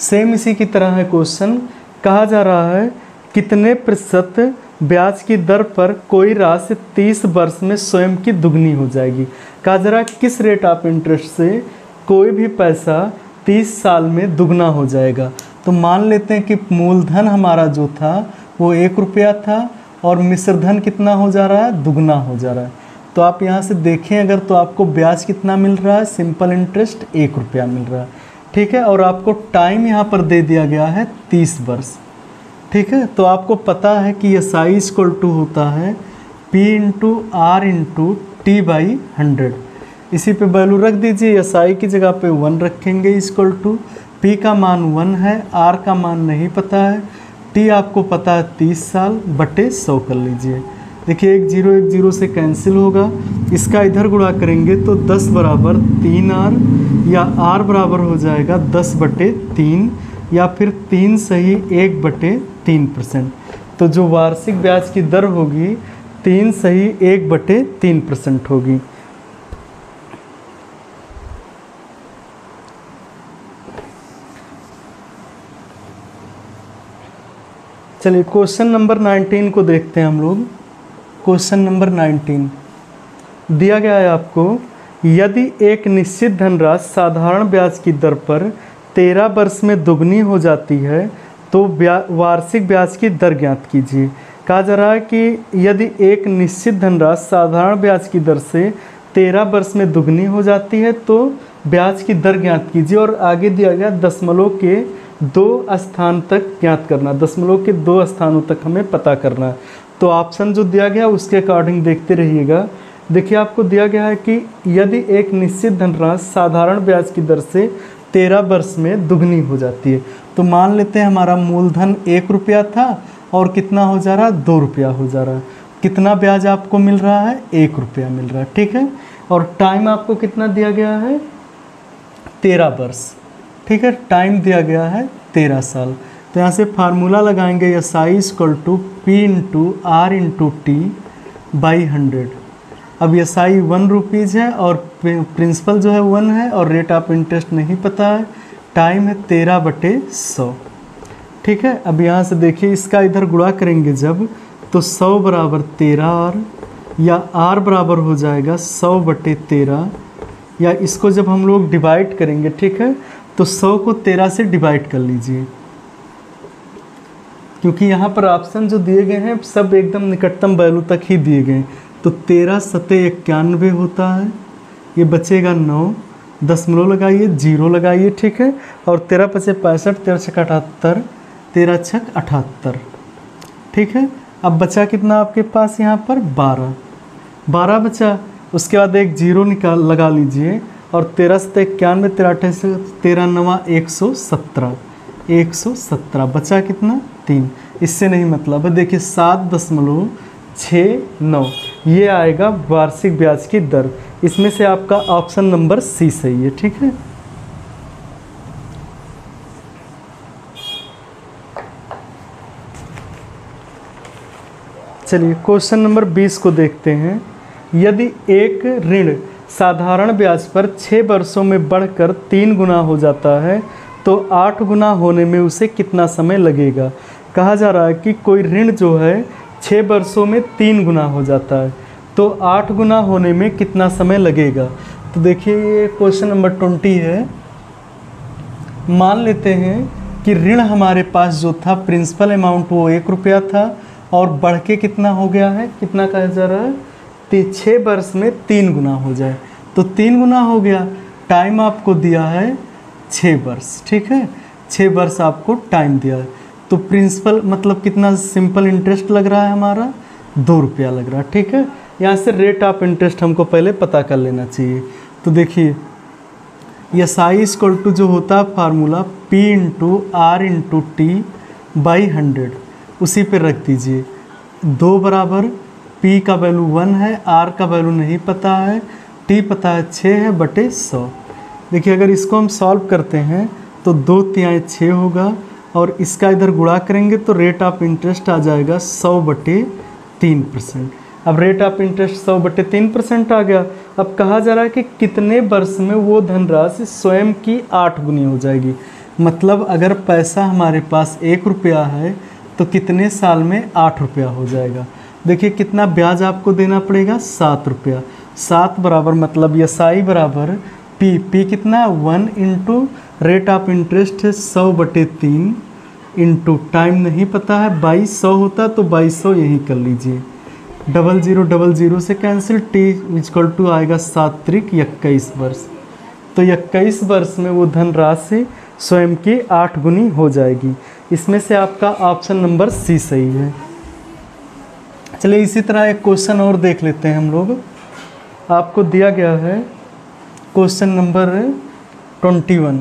सेम इसी की तरह है क्वेश्चन। कहा जा रहा है कितने प्रतिशत ब्याज की दर पर कोई राशि 30 वर्ष में स्वयं की दुगनी हो जाएगी। कहा जा रहा है किस रेट ऑफ इंटरेस्ट से कोई भी पैसा 30 साल में दुगना हो जाएगा। तो मान लेते हैं कि मूलधन हमारा जो था वो 1 रुपया था, और मिश्र धन कितना हो जा रहा है, दुगना हो जा रहा है। तो आप यहाँ से देखें अगर, तो आपको ब्याज कितना मिल रहा है, सिंपल इंटरेस्ट 1 रुपया मिल रहा है। ठीक है, और आपको टाइम यहाँ पर दे दिया गया है 30 वर्ष। ठीक है, तो आपको पता है कि एस आई इक्वल टू होता है P into R into T by 100। इसी पे वैल्यू रख दीजिए, एस आई की जगह पे 1 रखेंगे, इक्वल टू पी का मान 1 है, आर का मान नहीं पता है, टी आपको पता है 30 साल बटे 100 कर लीजिए। देखिए 1 0 से कैंसिल होगा, इसका इधर गुणा करेंगे तो 10 बराबर 3R, या R बराबर हो जाएगा 10 बटे 3, या फिर 3 सही 1 बटे 3%। तो जो वार्षिक ब्याज की दर होगी 3 सही 1 बटे 3% होगी। चलिए क्वेश्चन नंबर 19 को देखते हैं हम लोग। क्वेश्चन नंबर 19 दिया गया है आपको, यदि एक निश्चित धनराशि साधारण ब्याज की दर पर 13 वर्ष में दुगनी हो जाती है तो वार्षिक ब्याज की दर ज्ञात कीजिए। कहा जा रहा है कि यदि एक निश्चित धनराशि साधारण ब्याज की दर से 13 वर्ष में दुगनी हो जाती है तो ब्याज की दर ज्ञात कीजिए, और आगे दिया गया दशमलव के 2 स्थान तक ज्ञात करना, दशमलव के 2 स्थानों तक हमें पता करना है। तो ऑप्शन जो दिया गया उसके अकॉर्डिंग देखते रहिएगा। देखिए आपको दिया गया है कि यदि एक निश्चित धनराशि साधारण ब्याज की दर से 13 वर्ष में दुगनी हो जाती है, तो मान लेते हैं हमारा मूलधन 1 रुपया था और कितना हो जा रहा है, 2 रुपया हो जा रहा है। कितना ब्याज आपको मिल रहा है, 1 रुपया मिल रहा है। ठीक है, और टाइम आपको कितना दिया गया है, 13 वर्ष। ठीक है, टाइम दिया गया है 13 साल। तो यहाँ से फार्मूला लगाएंगे, S I equal to P into R into T by 100। अब एस आई 1 रुपीज़ है और प्रिंसिपल जो है 1 है, और रेट ऑफ इंटरेस्ट नहीं पता है, टाइम है 13 बटे 100। ठीक है, अब यहाँ से देखिए इसका इधर गुणा करेंगे जब, तो 100 बराबर 13R, या R बराबर हो जाएगा 100 बटे 13, या इसको जब हम लोग डिवाइड करेंगे, ठीक है, तो 100 को 13 से डिवाइड कर लीजिए, क्योंकि यहाँ पर ऑप्शन जो दिए गए हैं सब एकदम निकटतम वैल्यू तक ही दिए गए हैं। तो 13 सते 91 होता है, ये बचेगा 9, दशमलव लगाइए, 0 लगाइए। ठीक है, और 13 पचे 65, 13 छक 78, 13 छक 78। ठीक है, अब बचा कितना आपके पास यहाँ पर, 12 बचा। उसके बाद एक 0 निकाल लगा लीजिए, और 13 सते 91, 13 से 13 9 117 बचा कितना, 3। इससे नहीं मतलब है, देखिए 7.69 ये आएगा वार्षिक ब्याज की दर। इसमें से आपका ऑप्शन नंबर सी सही है। ठीक है, चलिए क्वेश्चन नंबर 20 को देखते हैं। यदि एक ऋण साधारण ब्याज पर 6 वर्षों में बढ़कर 3 गुना हो जाता है तो 8 गुना होने में उसे कितना समय लगेगा। कहा जा रहा है कि कोई ऋण जो है 6 वर्षों में 3 गुना हो जाता है तो 8 गुना होने में कितना समय लगेगा। तो देखिए ये क्वेश्चन नंबर 20 है। मान लेते हैं कि ऋण हमारे पास जो था प्रिंसिपल अमाउंट वो 1 रुपया था, और बढ़ के कितना हो गया है, कितना कहा जा रहा है, 6 वर्ष में 3 गुना हो जाए, तो 3 गुना हो गया। टाइम आपको दिया है 6 वर्ष, ठीक है, 6 वर्ष आपको टाइम दिया है। तो प्रिंसिपल मतलब कितना सिंपल इंटरेस्ट लग रहा है हमारा, 2 रुपया लग रहा है, ठीक है। यहाँ से रेट ऑफ इंटरेस्ट हमको पहले पता कर लेना चाहिए। तो देखिए एस आई इक्वल टू जो होता है formula P into R into T by 100, उसी पे रख दीजिए। 2 बराबर P का वैल्यू 1 है, R का वैल्यू नहीं पता है, T पता है 6 है बटे 100। देखिए अगर इसको हम सॉल्व करते हैं तो 2 तिहाई 6 होगा और इसका इधर गुणा करेंगे तो रेट ऑफ इंटरेस्ट आ जाएगा 100 बटे 3%। अब रेट ऑफ इंटरेस्ट 100 बटे 3% आ गया। अब कहा जा रहा है कि कितने वर्ष में वो धनराशि स्वयं की 8 गुनी हो जाएगी। मतलब अगर पैसा हमारे पास 1 रुपया है तो कितने साल में 8 रुपया हो जाएगा। देखिए कितना ब्याज आपको देना पड़ेगा, 7 रुपया। 7 बराबर मतलब एसआई बराबर पी कितना 1 इंटू रेट ऑफ इंटरेस्ट है 100 बटे 3 इंटू टाइम नहीं पता है 2200 होता, तो 2200 यहीं कर लीजिए। 0000 से कैंसिल, टी इक्वल टू आएगा 7 त्रिक 21 वर्ष। तो 21 वर्ष में वो धनराशि स्वयं की 8 गुनी हो जाएगी। इसमें से आपका ऑप्शन नंबर सी सही है। चलिए इसी तरह एक क्वेश्चन और देख लेते हैं हम लोग। आपको दिया गया है क्वेश्चन नंबर 21।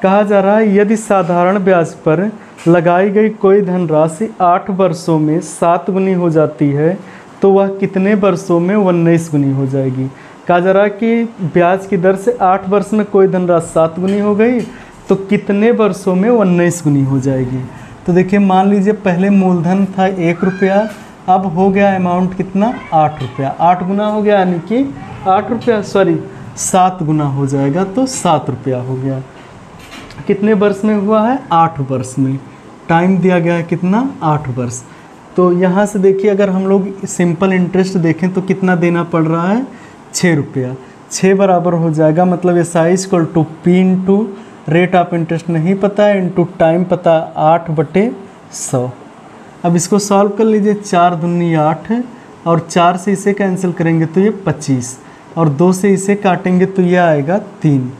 कहा जा रहा है यदि साधारण ब्याज पर लगाई गई कोई धनराशि 8 वर्षों में 7 गुनी हो जाती है तो वह कितने वर्षों में 19 गुनी हो जाएगी। कहा जा रहा है कि ब्याज की दर से 8 वर्ष में कोई धनराशि 7 गुनी हो गई तो कितने वर्षों में 19 गुनी हो जाएगी। तो देखिए मान लीजिए पहले मूलधन था 1 रुपया, अब हो गया अमाउंट कितना 8 रुपया, 8 गुना हो गया, यानी कि 8 रुपया 7 गुना हो जाएगा, तो 7 रुपया हो गया। कितने वर्ष में हुआ है, 8 वर्ष में। टाइम दिया गया है कितना, 8 वर्ष। तो यहाँ से देखिए अगर हम लोग सिंपल इंटरेस्ट देखें तो कितना देना पड़ रहा है, 6 रुपया। 6 बराबर हो जाएगा मतलब S I equal to P into rate of interest नहीं पता है इंटू टाइम पता 8 बटे 100। अब इसको सॉल्व कर लीजिए, 4 दूनी 8 है और 4 से इसे कैंसिल करेंगे तो ये 25 और 2 से इसे काटेंगे तो ये आएगा 3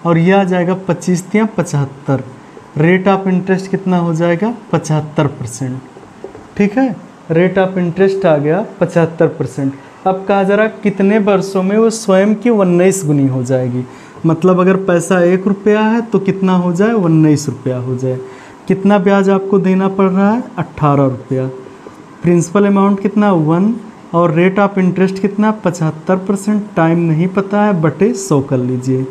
और ये आ जाएगा 25 तिया 75। रेट ऑफ इंटरेस्ट कितना हो जाएगा 75%, ठीक है। रेट ऑफ इंटरेस्ट आ गया 75%। अब कहा जा रहा कितने वर्षों में वो स्वयं की 19 गुनी हो जाएगी। मतलब अगर पैसा 1 रुपया है तो कितना हो जाए, 19 रुपया हो जाए। कितना ब्याज आपको देना पड़ रहा है, 18 रुपया। प्रिंसिपल अमाउंट कितना 1 और रेट ऑफ इंटरेस्ट कितना 75%। टाइम नहीं पता है बटे 100 कर लीजिए।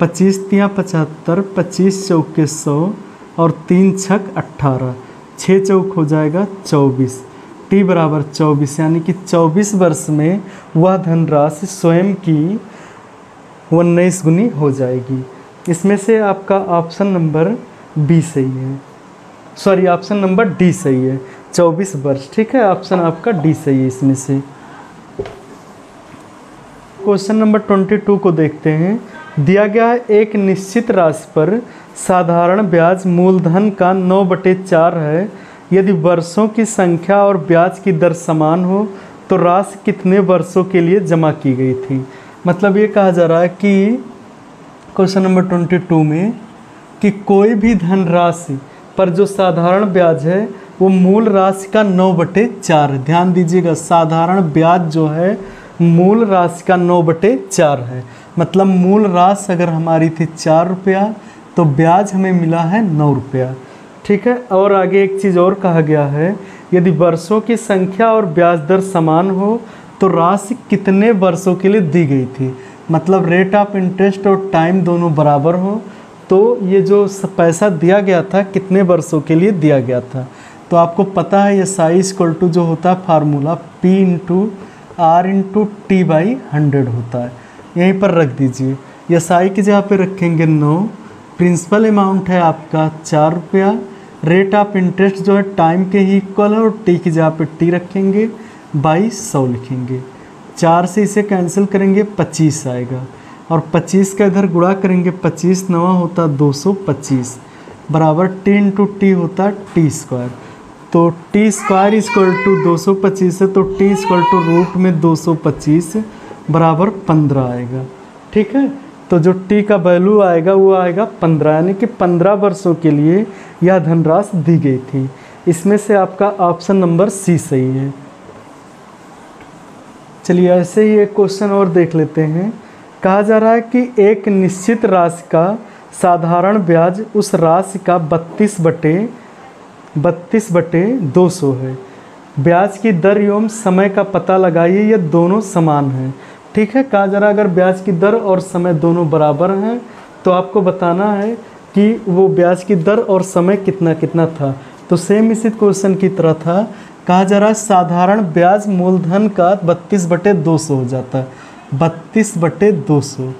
25 तिया 75, 25 चौके 100 और 3 छक 18, 6 चौक हो जाएगा 24। टी बराबर 24 यानी कि 24 वर्ष में वह धनराशि स्वयं की 19 गुनी हो जाएगी। इसमें से आपका ऑप्शन नंबर बी सही है, सॉरी ऑप्शन नंबर डी सही है, 24 वर्ष, ठीक है। ऑप्शन आपका डी सही है इसमें से। क्वेश्चन नंबर 22 को देखते हैं। दिया गया है एक निश्चित राशि पर साधारण ब्याज मूलधन का 9/4 है। यदि वर्षों की संख्या और ब्याज की दर समान हो तो राशि कितने वर्षों के लिए जमा की गई थी। मतलब ये कहा जा रहा है कि क्वेश्चन नंबर 22 में कि कोई भी धनराशि पर जो साधारण ब्याज है वो मूल राशि का 9/4 है। ध्यान दीजिएगा, साधारण ब्याज जो है मूल राशि का 9/4 है। मतलब मूल राशि अगर हमारी थी 4 रुपया तो ब्याज हमें मिला है 9 रुपया, ठीक है। और आगे एक चीज़ और कहा गया है, यदि वर्षों की संख्या और ब्याज दर समान हो तो राशि कितने वर्षों के लिए दी गई थी। मतलब रेट ऑफ इंटरेस्ट और टाइम दोनों बराबर हो तो ये जो पैसा दिया गया था कितने वर्षों के लिए दिया गया था। तो आपको पता है ये साई इक्वल टू जो होता है formula P into R into T by 100 होता है। यहीं पर रख दीजिए, ये साई की जगह पे रखेंगे 9। प्रिंसिपल अमाउंट है आपका 4 रुपया। रेट ऑफ इंटरेस्ट जो है टाइम के ही इक्वल है और टी की जगह पे टी रखेंगे, 2200 लिखेंगे। 4 से इसे कैंसिल करेंगे 25 आएगा और 25 का इधर गुणा करेंगे, 25 9 होता 225। बराबर टी इंटू टी होता है टी स्क्वायर। तो टी स्क्वायर इक्वल टू 225 है, तो टी इक्वल टू रूट में 225 बराबर 15 आएगा। ठीक है, तो जो टी का वैल्यू आएगा वो आएगा 15, यानी कि 15 वर्षों के लिए यह धनराशि दी गई थी। इसमें से आपका ऑप्शन नंबर सी सही है। चलिए ऐसे ही एक क्वेश्चन और देख लेते हैं। कहा जा रहा है कि एक निश्चित राशि का साधारण ब्याज उस राशि का 32/200 है। ब्याज की दर एवं समय का पता लगाइए, ये दोनों समान हैं। ठीक है, कहा जा रहा है अगर ब्याज की दर और समय दोनों बराबर हैं तो आपको बताना है कि वो ब्याज की दर और समय कितना कितना था। तो सेम इसी क्वेश्चन की तरह था। कहा जा रहा है साधारण ब्याज मूलधन का 32/200 हो जाता है। 32/200,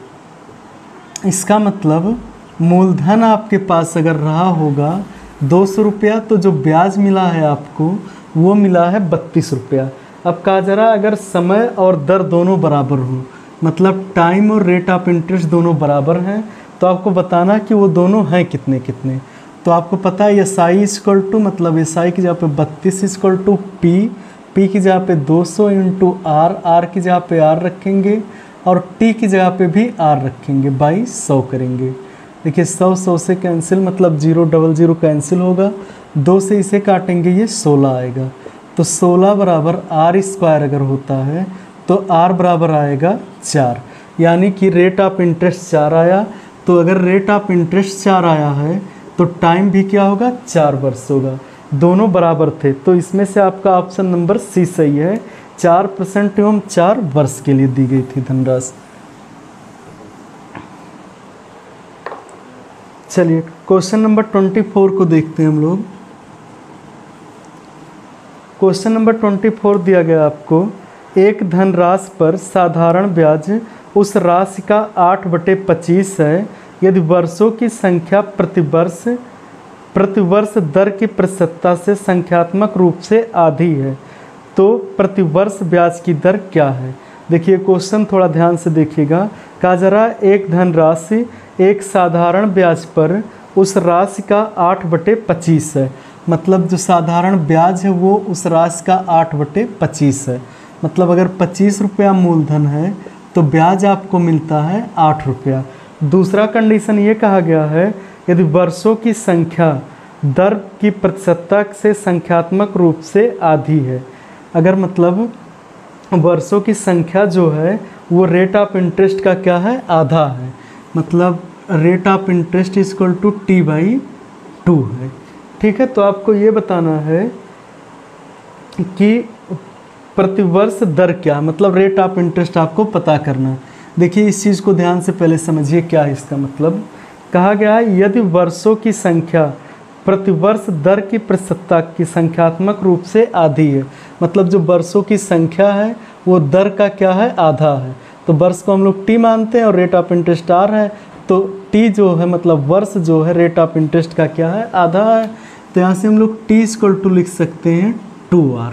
इसका मतलब मूलधन आपके पास अगर रहा होगा 200 रुपया, तो जो ब्याज मिला है आपको वो मिला है 32 रुपया। अब कहा जा रहा है अगर समय और दर दोनों बराबर हो, मतलब टाइम और रेट ऑफ इंटरेस्ट दोनों बराबर हैं, तो आपको बताना कि वो दोनों हैं कितने कितने। तो आपको पता है एस आई इक्वल टू, मतलब एस आई की जगह पे 32 इक्वल टू पी की जगह पे 200 इंटू आर की जगह पे आर रखेंगे और टी की जगह पे भी आर रखेंगे, बाई 100 करेंगे। देखिए 100 से कैंसिल, मतलब 000 कैंसिल होगा, 2 से इसे काटेंगे ये 16 आएगा। तो 16 बराबर आर स्क्वायर अगर होता है तो आर बराबर आएगा 4, यानी कि रेट ऑफ इंटरेस्ट 4 आया। तो अगर रेट ऑफ इंटरेस्ट 4 आया है तो टाइम भी क्या होगा, 4 वर्ष होगा। दोनों बराबर थे, तो इसमें से आपका ऑप्शन नंबर सी सही है। 4% एवं 4 वर्ष के लिए दी गई थी धनराशि। चलिए क्वेश्चन नंबर 24 को देखते हैं हम लोग। क्वेश्चन नंबर 24 दिया गया आपको, एक धनराशि पर साधारण ब्याज उस राशि का 8/25 है यदि वर्षों की संख्या प्रतिवर्ष दर की प्रतिशतता से संख्यात्मक रूप से आधी है, तो प्रतिवर्ष ब्याज की दर क्या है। देखिए क्वेश्चन थोड़ा ध्यान से देखिएगा। कहा जा रहा है एक धनराशि एक साधारण ब्याज पर उस राशि का 8/25 है, मतलब जो साधारण ब्याज है वो उस राशि का 8/25 है। मतलब अगर 25 रुपया मूलधन है तो ब्याज आपको मिलता है 8 रुपया। दूसरा कंडीशन ये कहा गया है यदि वर्षों की संख्या दर की प्रतिशतता से संख्यात्मक रूप से आधी है। अगर मतलब वर्षों की संख्या जो है वो रेट ऑफ इंटरेस्ट का क्या है, आधा है, मतलब rate of interest equal to T/2 है। ठीक है, तो आपको ये बताना है कि प्रतिवर्ष दर क्या, मतलब रेट ऑफ इंटरेस्ट आपको पता करना है। देखिए इस चीज़ को ध्यान से पहले समझिए क्या है इसका मतलब। कहा गया है यदि वर्षों की संख्या प्रतिवर्ष दर की प्रतिशतता की संख्यात्मक रूप से आधी है, मतलब जो वर्षों की संख्या है वो दर का क्या है, आधा है। तो वर्ष को हम लोग टी मानते हैं और रेट ऑफ इंटरेस्ट आर है, तो टी जो है मतलब वर्ष जो है रेट ऑफ इंटरेस्ट का क्या है, आधा है। तो यहाँ से हम लोग टी इक्वल टू लिख सकते हैं 2R।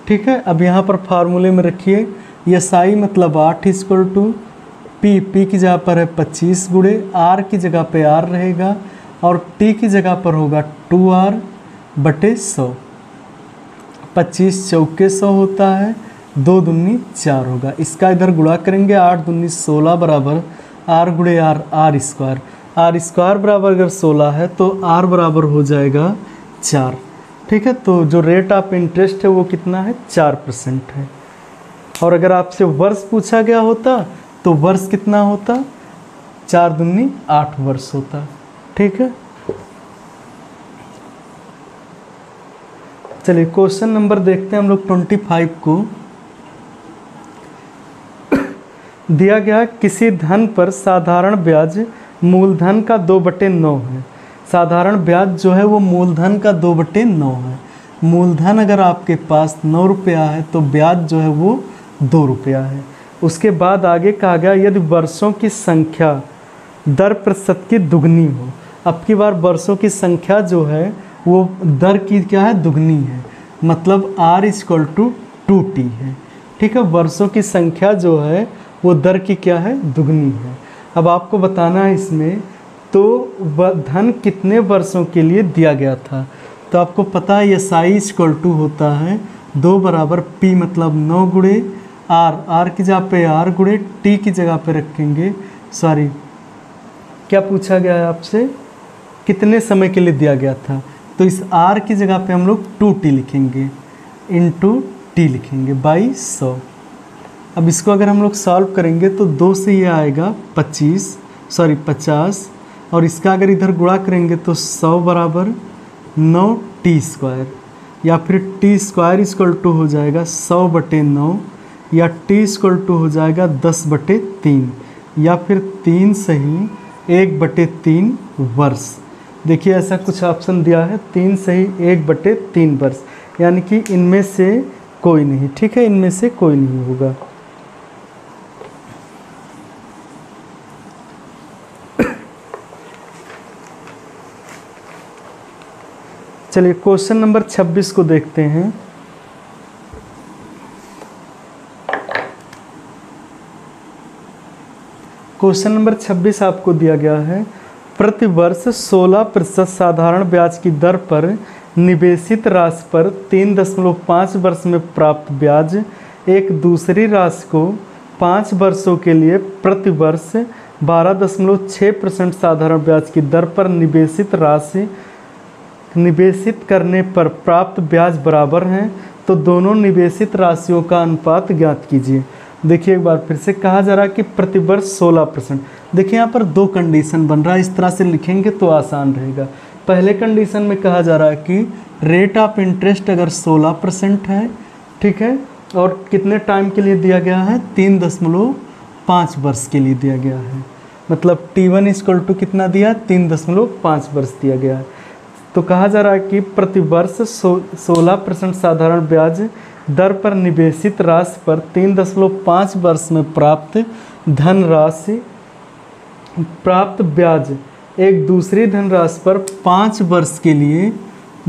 ठीक है, अब यहाँ पर फार्मूले में रखिए एस आई मतलब 8 इक्वल टू पी की जगह पर है 25 गुणे आर की जगह पे आर रहेगा और टी की जगह पर होगा 2R/100। 25 चौके 100 होता है, 2 दूनी 4 होगा। इसका इधर गुणा करेंगे, 8 दूनी 16 बराबर आर गुणे आर स्क्वायर। आर स्क्वायर बराबर अगर 16 है तो आर बराबर हो जाएगा 4। ठीक है, तो जो रेट ऑफ इंटरेस्ट है वो कितना है, 4% है। और अगर आपसे वर्ष पूछा गया होता तो वर्ष कितना होता, 4 दूनी 8 वर्ष होता। ठीक है, चलिए क्वेश्चन नंबर देखते हैं हम लोग 25 को। दिया गया किसी धन पर साधारण ब्याज मूलधन का 2/9 है। साधारण ब्याज जो है वो मूलधन का 2/9 है। मूलधन अगर आपके पास 9 रुपया है तो ब्याज जो है वो 2 रुपया है। उसके बाद आगे कहा गया यदि वर्षों की संख्या दर प्रतिशत की दुगनी हो। अब की बार वर्षों की संख्या जो है वो दर की क्या है, दुगनी है, मतलब R इक्वल टू 2T है। ठीक है, वर्षों की संख्या जो है वो दर की क्या है, दुगनी है। अब आपको बताना है इसमें तो वह धन कितने वर्षों के लिए दिया गया था। तो आपको पता है एस आई इक्वल टू होता है 2 बराबर पी मतलब 9 गुणे आर की जगह पे आर गुणे टी की जगह पे रखेंगे, सॉरी क्या पूछा गया है आपसे, कितने समय के लिए दिया गया था। तो इस आर की जगह पे हम लोग 2t लिखेंगे इंटू टी लिखेंगे बाई 100। अब इसको अगर हम लोग सॉल्व करेंगे तो 2 से ये आएगा 50 और इसका अगर इधर गुणा करेंगे तो 100 बराबर 9t² या फिर t² इक्वल टू हो जाएगा 100/9 या t इक्वल टू हो जाएगा 10/3 या फिर 3 सही 1/3 वर्ष। देखिए ऐसा कुछ ऑप्शन दिया है 3 सही 1/3 वर्ष, यानी कि इनमें से कोई नहीं, ठीक है, इनमें से कोई नहीं होगा। चलिए क्वेश्चन नंबर 26 को देखते हैं। क्वेश्चन नंबर 26 आपको दिया गया है, प्रति वर्ष 16% साधारण ब्याज की दर पर निवेशित राशि पर 3.5 वर्ष में प्राप्त ब्याज एक दूसरी राशि को 5 वर्षों के लिए प्रति वर्ष 12.6% साधारण ब्याज की दर पर निवेशित करने पर प्राप्त ब्याज बराबर हैं, तो दोनों निवेशित राशियों का अनुपात ज्ञात कीजिए। देखिए एक बार फिर से कहा जा रहा है कि प्रतिवर्ष 16%। देखिए यहाँ पर 2 कंडीशन बन रहा है, इस तरह से लिखेंगे तो आसान रहेगा। पहले कंडीशन में कहा जा रहा है कि रेट ऑफ इंटरेस्ट अगर 16% है, ठीक है, और कितने टाइम के लिए दिया गया है, 3.5 वर्ष के लिए दिया गया है। मतलब T1 इक्वल टू कितना दिया, 3.5 वर्ष दिया गया है। तो कहा जा रहा है कि प्रतिवर्ष 16% साधारण ब्याज दर पर निवेशित राशि पर 3.5 वर्ष में प्राप्त ब्याज एक दूसरी धनराशि पर 5 वर्ष के लिए,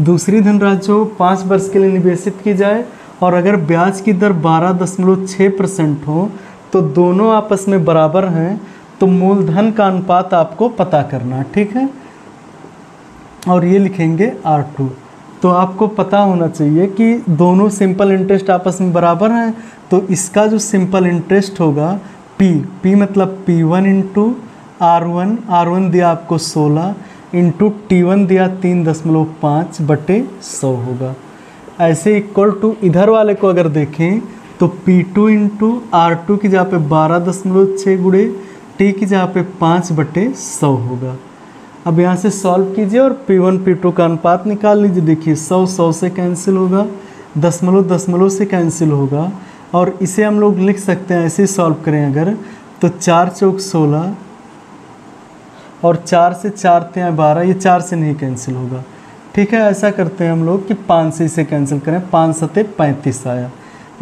दूसरी धनराशि जो 5 वर्ष के लिए निवेशित की जाए, और अगर ब्याज की दर 12.6% हो तो दोनों आपस में बराबर हैं, तो मूलधन का अनुपात आपको पता करना, ठीक है, और ये लिखेंगे R2। तो आपको पता होना चाहिए कि दोनों सिंपल इंटरेस्ट आपस में बराबर हैं, तो इसका जो सिंपल इंटरेस्ट होगा P मतलब P1 इंटू R1 दिया आपको 16 इंटू T1 दिया 3.5/100 होगा। ऐसे इक्वल टू इधर वाले को अगर देखें तो P2 इंटू R2 की जगह पे 12.6 गुणे T की जगह पे 5/100 होगा। अब यहाँ से सॉल्व कीजिए और P1 P2 का अनुपात निकाल लीजिए। देखिए 100 से कैंसिल होगा, दशमलव से कैंसिल होगा, और इसे हम लोग लिख सकते हैं, ऐसे सॉल्व करें अगर तो 4 चौक 16 और 4 से 4 तें 12, ये 4 से नहीं कैंसिल होगा, ठीक है। ऐसा करते हैं हम लोग कि 5 से इसे कैंसिल करें, 5 सते 35 आया,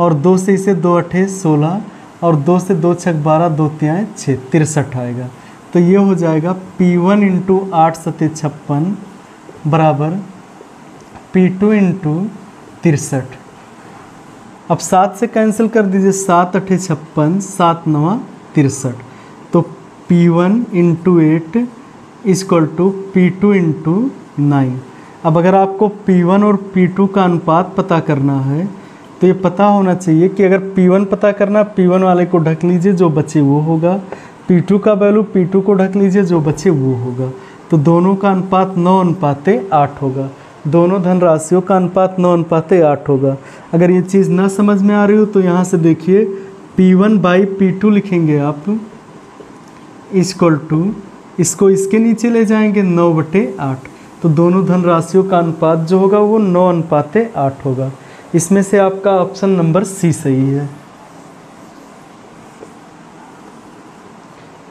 और 2 से इसे 2 अठे 16 और 2 से 2 छक 12, 2 तियाँ 6, 63 आएगा। तो ये हो जाएगा P1 इंटू 8 सते 56 बराबर P2 इंटू 63। अब 7 से कैंसिल कर दीजिए, 7 अठे 56, 7 9 63। तो P1 into 8 equal to P2 into 9। अब अगर आपको P1 और P2 का अनुपात पता करना है तो ये पता होना चाहिए कि अगर P1 पता करना, P1 वाले को ढक लीजिए, जो बचे वो होगा, P2 का वैल्यू P2 को ढक लीजिए, जो बचे वो होगा। तो दोनों का अनुपात 9:8 होगा, दोनों धनराशियों का अनुपात 9:8 होगा। अगर ये चीज़ ना समझ में आ रही हो तो यहाँ से देखिए P1/P2 लिखेंगे आप, इक्वल टू इसको इसके नीचे ले जाएंगे 9/8, तो दोनों धनराशियों का अनुपात जो होगा वो 9:8 होगा। इसमें से आपका ऑप्शन नंबर सी सही है।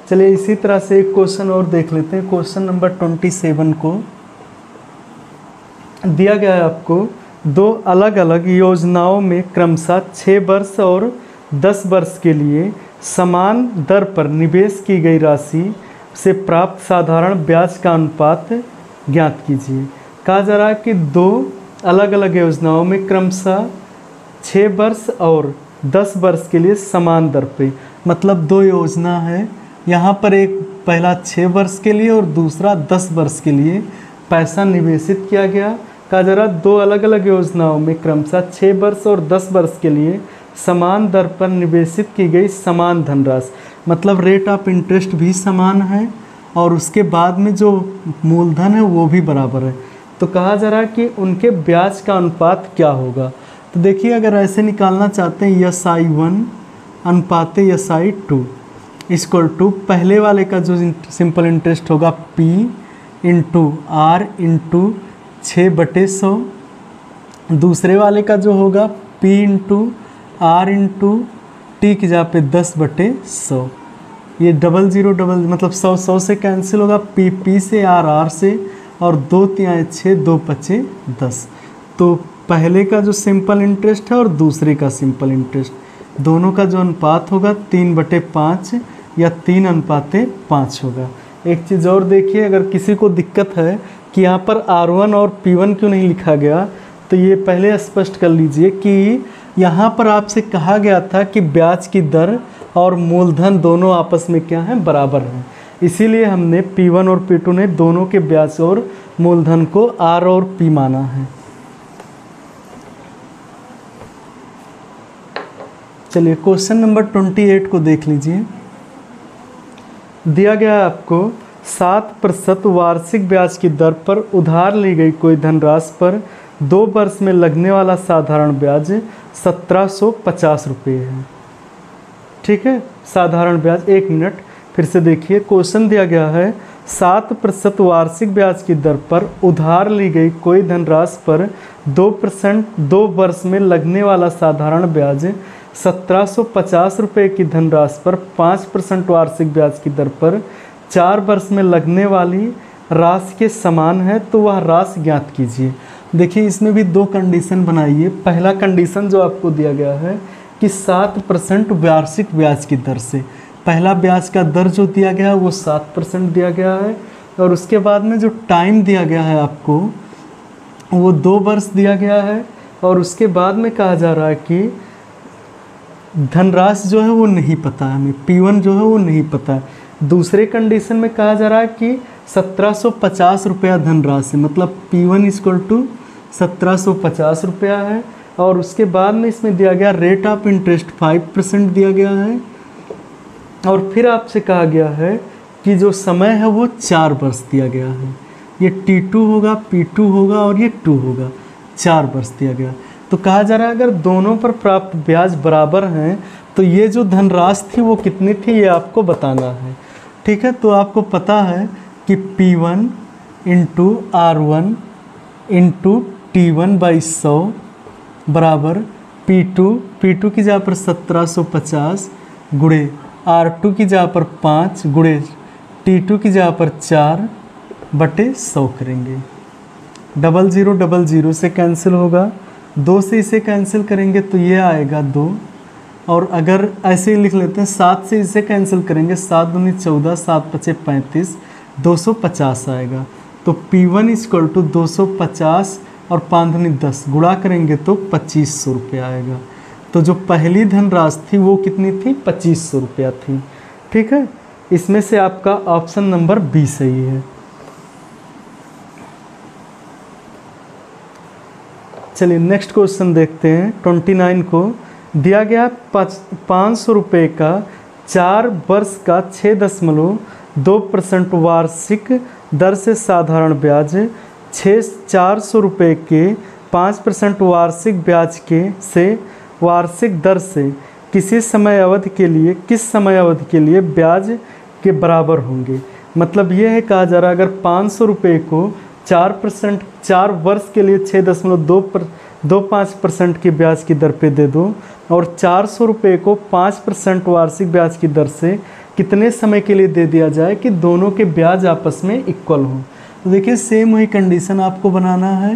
चलिए इसी तरह से एक क्वेश्चन और देख लेते हैं। क्वेश्चन नंबर 27 को दिया गया है आपको, 2 अलग अलग योजनाओं में क्रमशः 6 वर्ष और 10 वर्ष के लिए समान दर पर निवेश की गई राशि से प्राप्त साधारण ब्याज का अनुपात ज्ञात कीजिए। कहा जा रहा है कि 2 अलग अलग योजनाओं में क्रमशः 6 वर्ष और 10 वर्ष के लिए समान दर पे, मतलब 2 योजना है। यहाँ पर एक पहला 6 वर्ष के लिए और दूसरा 10 वर्ष के लिए पैसा निवेशित किया गया। कहा जा रहा दो अलग अलग योजनाओं में क्रमशः 6 वर्ष और 10 वर्ष के लिए समान दर पर निवेशित की गई समान धनराशि, मतलब रेट ऑफ इंटरेस्ट भी समान है और उसके बाद में जो मूलधन है वो भी बराबर है। तो कहा जा रहा है कि उनके ब्याज का अनुपात क्या होगा। तो देखिए अगर ऐसे निकालना चाहते हैं SI1 अनुपात SI2 इक्वल टू पहले वाले का जो सिंपल इंटरेस्ट होगा P इंटू R इंटू 6/100, दूसरे वाले का जो होगा P into R into T की जगह पे 10/100। ये डबल ज़ीरो मतलब 100 से कैंसिल होगा, P से R से, और 2 3 6 2 5 10। तो पहले का जो सिंपल इंटरेस्ट है और दूसरे का सिंपल इंटरेस्ट दोनों का जो अनुपात होगा 3/5 या 3:5 होगा। एक चीज़ और देखिए, अगर किसी को दिक्कत है कि यहाँ पर R1 और P1 क्यों नहीं लिखा गया, तो ये पहले स्पष्ट कर लीजिए कि यहाँ पर आपसे कहा गया था कि ब्याज की दर और मूलधन दोनों आपस में क्या हैं, बराबर हैं। इसीलिए हमने P1 और P2 ने दोनों के ब्याज और मूलधन को R और P माना है। चलिए क्वेश्चन नंबर 28 को देख लीजिए। दिया गया है आपको 7% वार्षिक ब्याज की दर पर उधार ली गई कोई धनराशि पर 2 वर्ष में लगने वाला साधारण ब्याज 1750 रुपये है। ठीक है, साधारण ब्याज। 1 मिनट फिर से देखिए, क्वेश्चन दिया गया है 7% वार्षिक ब्याज की दर पर उधार ली गई कोई धनराशि पर 2 वर्ष में लगने वाला साधारण ब्याज 1750 रुपये की धनराशि पर 5% वार्षिक ब्याज की दर पर 4 वर्ष में लगने वाली राशि के समान है, तो वह राशि ज्ञात कीजिए। देखिए इसमें भी 2 कंडीशन बनाइए। पहला कंडीशन जो आपको दिया गया है कि 7% वार्षिक ब्याज की दर से, पहला ब्याज का दर जो दिया गया है वो 7% दिया गया है, और उसके बाद में जो टाइम दिया गया है आपको वो 2 वर्ष दिया गया है, और उसके बाद में कहा जा रहा है कि धनराशि जो है वो नहीं पता है हमें, P1 जो है वो नहीं पता है। दूसरे कंडीशन में कहा जा रहा है कि 1750 रुपया धनराशि, मतलब P1 इक्वल टू 1750 रुपया है, और उसके बाद में इसमें दिया गया रेट ऑफ इंटरेस्ट 5% दिया गया है, और फिर आपसे कहा गया है कि जो समय है वो 4 वर्ष दिया गया है। ये T2 होगा, P2 होगा और ये 2 होगा, 4 वर्ष दिया गया। तो कहा जा रहा है अगर दोनों पर प्राप्त ब्याज बराबर हैं तो ये जो धनराशि थी वो कितनी थी ये आपको बताना है। ठीक है, तो आपको पता है कि P1 into R1 into T1/100 बराबर P2 की जगह पर 1750 गुणे R2 की जगह पर 5 गुणे T2 की जगह पर 4/100 करेंगे। 0000 से कैंसिल होगा, 2 से इसे कैंसिल करेंगे तो ये आएगा 2, और अगर ऐसे ही लिख लेते हैं 7 से इसे कैंसिल करेंगे, 7 दूनी 14, 7 पचे 35, 250 आएगा। तो P1 इक्वल टू 250 और 5 दूनी 10 गुणा करेंगे तो 2500 रुपया आएगा। तो जो पहली धनराशि थी वो कितनी थी, 2500 रुपया थी। ठीक है, इसमें से आपका ऑप्शन नंबर बी सही है। चलिए नेक्स्ट क्वेश्चन देखते हैं 29 को। दिया गया 500 रुपये का 4 वर्ष का 6.2% वार्षिक दर से साधारण ब्याज 400 रुपये के 5% वार्षिक ब्याज के से वार्षिक दर से किस समय अवधि के लिए ब्याज के बराबर होंगे। मतलब ये है, कहा जा रहा है अगर 500 रुपये को 4% 4 वर्ष के लिए 6.25% की ब्याज की दर पे दे दो, और 400 रुपये को 5% वार्षिक ब्याज की दर से कितने समय के लिए दे दिया जाए कि दोनों के ब्याज आपस में इक्वल हों। तो देखिए सेम वही कंडीशन आपको बनाना है।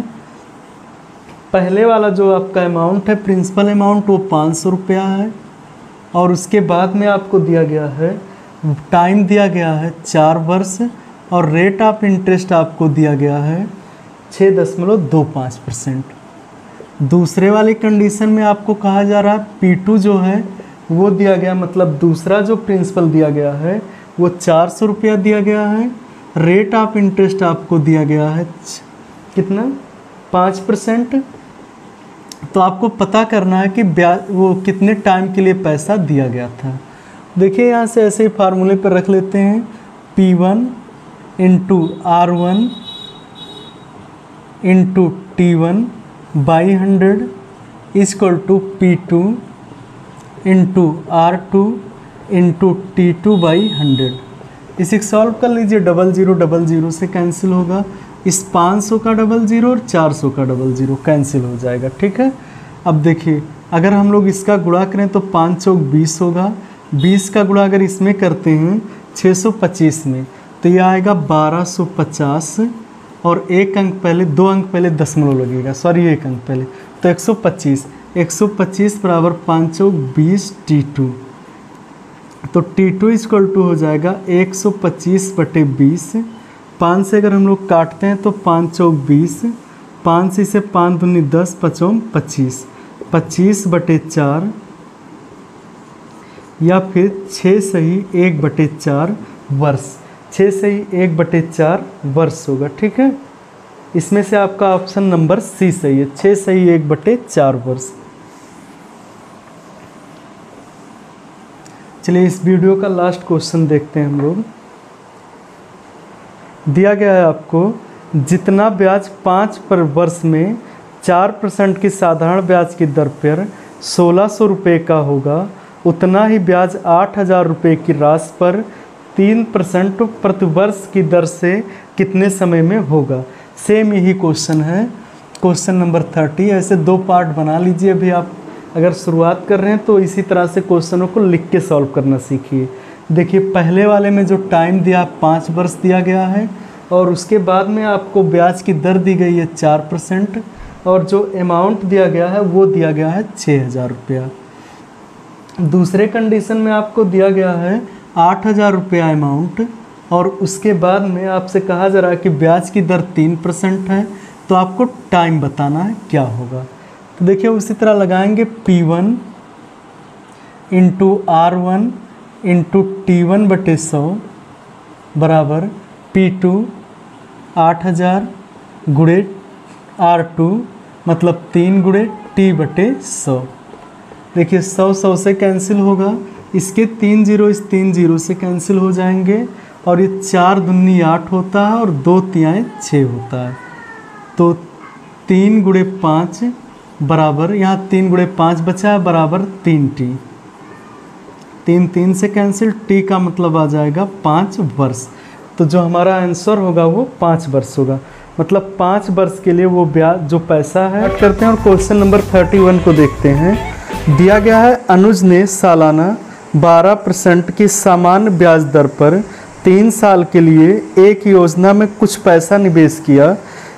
पहले वाला जो आपका अमाउंट है प्रिंसिपल अमाउंट वो 500 रुपया है, और उसके बाद में आपको दिया गया है टाइम दिया गया है 4 वर्ष, और रेट ऑफ इंटरेस्ट आपको दिया गया है 6.25%। दूसरे वाली कंडीशन में आपको कहा जा रहा है P2 जो है वो दिया गया, मतलब दूसरा जो प्रिंसिपल दिया गया है वो 400 रुपया दिया गया है। रेट ऑफ इंटरेस्ट आपको दिया गया है कितना, 5%। तो आपको पता करना है कि ब्याज वो कितने टाइम के लिए पैसा दिया गया था। देखिए यहाँ से ऐसे ही फार्मूले पर रख लेते हैं, P1 into R1 into T1 by 100 equal to P2 into R2 into T2 by 100। इसे सॉल्व कर लीजिए, 0000 से कैंसिल होगा। इस 500 का 00 और 400 का 00 कैंसिल हो जाएगा, ठीक है। अब देखिए अगर हम लोग इसका गुणा करें तो 5 चौक 20 होगा, 20 का गुणा अगर इसमें करते हैं 625 में तो ये आएगा 1250 और एक अंक पहले, 2 अंक पहले दशमलव लगेगा, सॉरी 1 अंक पहले, तो 125 बराबर 5 चौक 20 T2। तो T2 इक्वल टू हो जाएगा 125/20। 5 से अगर हम लोग काटते हैं तो 5 चौक 20, 5 से 5 दूनी 10, 5 25, 25/4 या फिर 6 सही 1/4 वर्ष, 6 सही 1/4 वर्ष होगा, ठीक है। इसमें से आपका ऑप्शन नंबर सी सही है, 6 सही 1/4 वर्ष। चलिए इस वीडियो का लास्ट क्वेश्चन देखते हैं हम लोग। दिया गया है आपको, जितना ब्याज 5 पर वर्ष में 4% की साधारण ब्याज की दर पर 1600 रुपये का होगा, उतना ही ब्याज 8000 रुपये की राशि पर 3% प्रतिवर्ष की दर से कितने समय में होगा। सेम यही क्वेश्चन है, क्वेश्चन नंबर 30। ऐसे 2 पार्ट बना लीजिए। अभी आप अगर शुरुआत कर रहे हैं तो इसी तरह से क्वेश्चनों को लिख के सॉल्व करना सीखिए। देखिए पहले वाले में जो टाइम दिया 5 वर्ष दिया गया है और उसके बाद में आपको ब्याज की दर दी गई है 4% और जो अमाउंट दिया गया है वो दिया गया है 6000 रुपया। दूसरे कंडीशन में आपको दिया गया है 8000 रुपया अमाउंट और उसके बाद में आपसे कहा जा रहा है कि ब्याज की दर 3% है, तो आपको टाइम बताना है क्या होगा। तो देखिए उसी तरह लगाएंगे, P1 into R1 into T1/100 बराबर P2 8000 गुणे R2 मतलब 3 गुणे T/100। देखिए 100 से कैंसिल होगा, इसके 3 0 इस 3 0 से कैंसिल हो जाएंगे और ये 4 दूनी 8 होता है और 2 तिहाई 6 होता है। तो 3 गुणे 5 बराबर, यहाँ 3 गुणे 5 बचा है बराबर 3T। 3 3 से कैंसिल, T का मतलब आ जाएगा 5 वर्ष। तो जो हमारा आंसर होगा वो 5 वर्ष होगा, मतलब 5 वर्ष के लिए वो ब्याज जो पैसा है। करते हैं और क्वेश्चन नंबर 31 को देखते हैं। दिया गया है, अनुज ने सालाना 12% की सामान्य ब्याज दर पर 3 साल के लिए एक योजना में कुछ पैसा निवेश किया।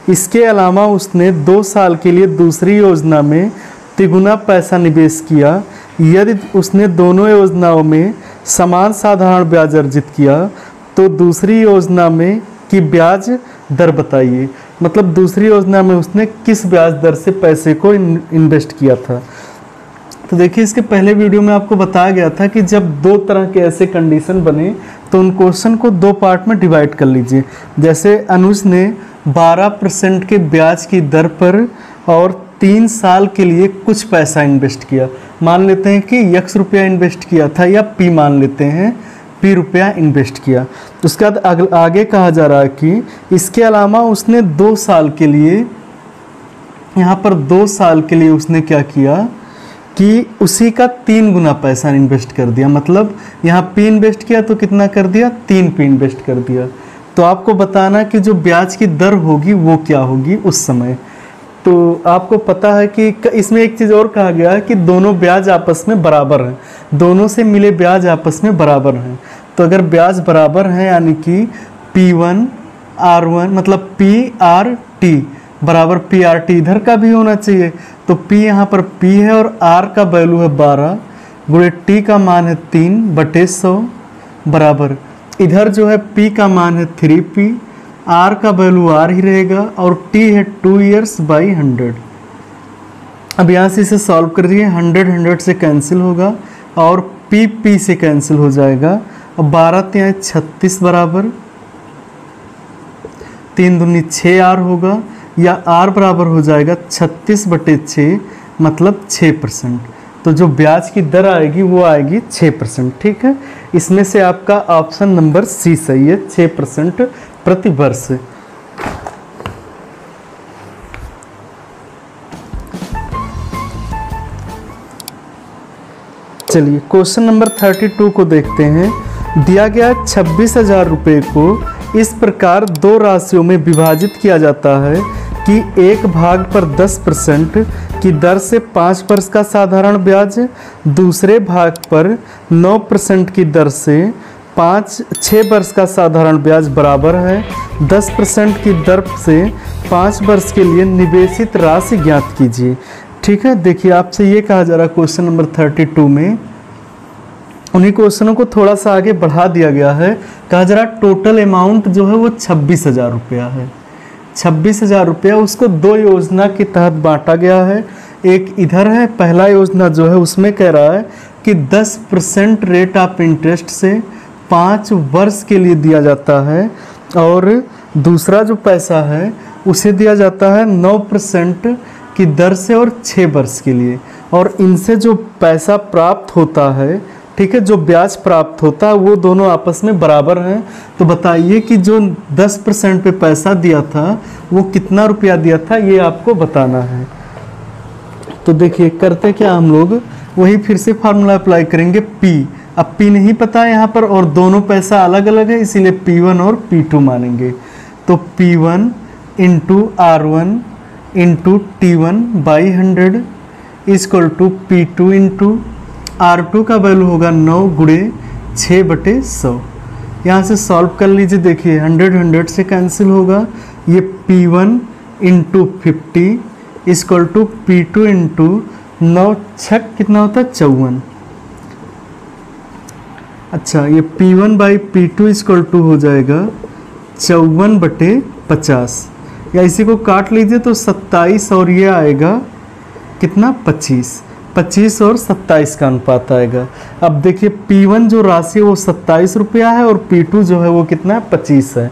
इसके अलावा उसने 2 साल के लिए दूसरी योजना में तिगुना पैसा निवेश किया। यदि उसने दोनों योजनाओं में समान साधारण ब्याज अर्जित किया तो दूसरी योजना में की ब्याज दर बताइए। मतलब दूसरी योजना में उसने किस ब्याज दर से पैसे को इन्वेस्ट किया था। तो देखिए इसके पहले वीडियो में आपको बताया गया था कि जब 2 तरह के ऐसे कंडीशन बने तो उन क्वेश्चन को 2 पार्ट में डिवाइड कर लीजिए। जैसे अनुज ने 12% के ब्याज की दर पर और 3 साल के लिए कुछ पैसा इन्वेस्ट किया। मान लेते हैं कि x रुपया इन्वेस्ट किया था या p मान लेते हैं p रुपया इन्वेस्ट किया। उसके बाद आगे कहा जा रहा है कि इसके अलावा उसने 2 साल के लिए, यहाँ पर 2 साल के लिए उसने क्या किया कि उसी का 3 गुना पैसा इन्वेस्ट कर दिया। मतलब यहाँ p इन्वेस्ट किया तो कितना कर दिया, 3p इन्वेस्ट कर दिया। तो आपको बताना कि जो ब्याज की दर होगी वो क्या होगी उस समय। तो आपको पता है कि इसमें एक चीज़ और कहा गया है कि दोनों ब्याज आपस में बराबर हैं, दोनों से मिले ब्याज आपस में बराबर हैं। तो अगर ब्याज बराबर हैं यानी कि P1 R1 मतलब PRT बराबर PRT इधर का भी होना चाहिए। तो P यहाँ पर P है और R का वैल्यू है 12 गुणे T का मान है 3/100 बराबर, इधर जो है P का मान है 3P, R का वैल्यू R ही रहेगा और T है 2 years बाई 100। अब यहाँ से इसे सॉल्व कर दिए, 100 100 से कैंसिल होगा और P से कैंसिल हो जाएगा और 12 तिहाई 36 बराबर 3 दूनी 6 आर होगा, या आर बराबर हो जाएगा 36/6 मतलब 6%। तो जो ब्याज की दर आएगी वो आएगी 6%। ठीक है, इसमें से आपका ऑप्शन नंबर सी सही है, 6% प्रति वर्ष। चलिए क्वेश्चन नंबर 32 को देखते हैं। दिया गया 26,000 रुपये को इस प्रकार दो राशियों में विभाजित किया जाता है कि एक भाग पर 10% की दर से 5 वर्ष का साधारण ब्याज, दूसरे भाग पर 9% की दर से 6 वर्ष का साधारण ब्याज बराबर है 10% की दर से 5 वर्ष के लिए निवेशित राशि ज्ञात कीजिए। ठीक है, देखिए आपसे ये कहा जा रहा है क्वेश्चन नंबर 32 में, उन्हीं क्वेश्चनों को थोड़ा सा आगे बढ़ा दिया गया है। कहा जा रहा टोटल अमाउंट जो है वो 26,000 रुपया है। 26,000 रुपया उसको दो योजना के तहत बांटा गया है। एक इधर है, पहला योजना जो है उसमें कह रहा है कि 10% रेट ऑफ इंटरेस्ट से 5 वर्ष के लिए दिया जाता है, और दूसरा जो पैसा है उसे दिया जाता है 9% की दर से और 6 वर्ष के लिए। और इनसे जो पैसा प्राप्त होता है, ठीक है, जो ब्याज प्राप्त होता है वो दोनों आपस में बराबर हैं। तो बताइए कि जो 10% पे पैसा दिया था वो कितना रुपया दिया था, ये आपको बताना है। तो देखिए करते क्या हम लोग, वही फिर से फार्मूला अप्लाई करेंगे P। अब P नहीं पता है यहाँ पर और दोनों पैसा अलग अलग है, इसीलिए P1 और P2 मानेंगे। तो P1 into R1 into T1 by 100 equal to P2 into R2 का वैल्यू होगा 9 गुणे 6/100। यहाँ से सॉल्व कर लीजिए, देखिए 100 से कैंसिल होगा, ये P1 into 50 equal to P2 into 9 छक कितना होता है 54। अच्छा, ये P1 by P2 equal to हो जाएगा 54/50, या इसी को काट लीजिए तो 27 और ये आएगा कितना 25 और 27 का अनुपात आएगा। अब देखिए P1 जो राशि है वो 27 रुपया है और P2 जो है वो कितना है 25 है।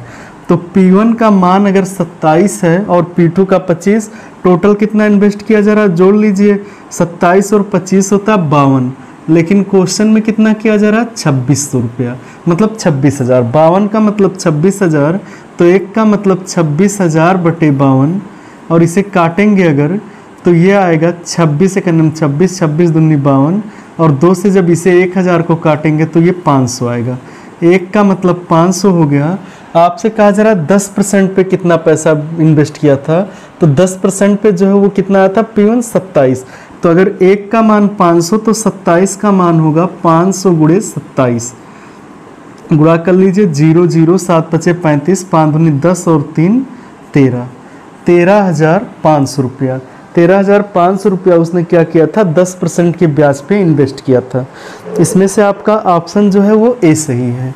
तो P1 का मान अगर 27 है और P2 का 25, टोटल कितना इन्वेस्ट किया जा रहा है जोड़ लीजिए, 27 और 25 होता है 52, लेकिन क्वेश्चन में कितना किया जा रहा है 2600 रुपया, मतलब 26,000। 52 का मतलब 26,000, तो एक का मतलब 26,000/52, और इसे काटेंगे अगर तो ये आएगा 26 एक 26, 26 दूनी 52, और 2 से जब इसे 1000 को काटेंगे तो ये 500 आएगा। एक का मतलब 500 हो गया। आपसे कहा जा रहा है 10% पे कितना पैसा इन्वेस्ट किया था, तो 10% पे जो है वो कितना आया था P1 27। तो अगर एक का मान 500 तो 27 का मान होगा 500 गुणे 27, गुणा कर लीजिए 0 0 7 5 35, 5 दूनी 10 और 3 13, 13,500 रुपया। 13,500 रुपया उसने क्या किया था 10% के ब्याज पे इन्वेस्ट किया था। इसमें से आपका ऑप्शन जो है वो ए सही है।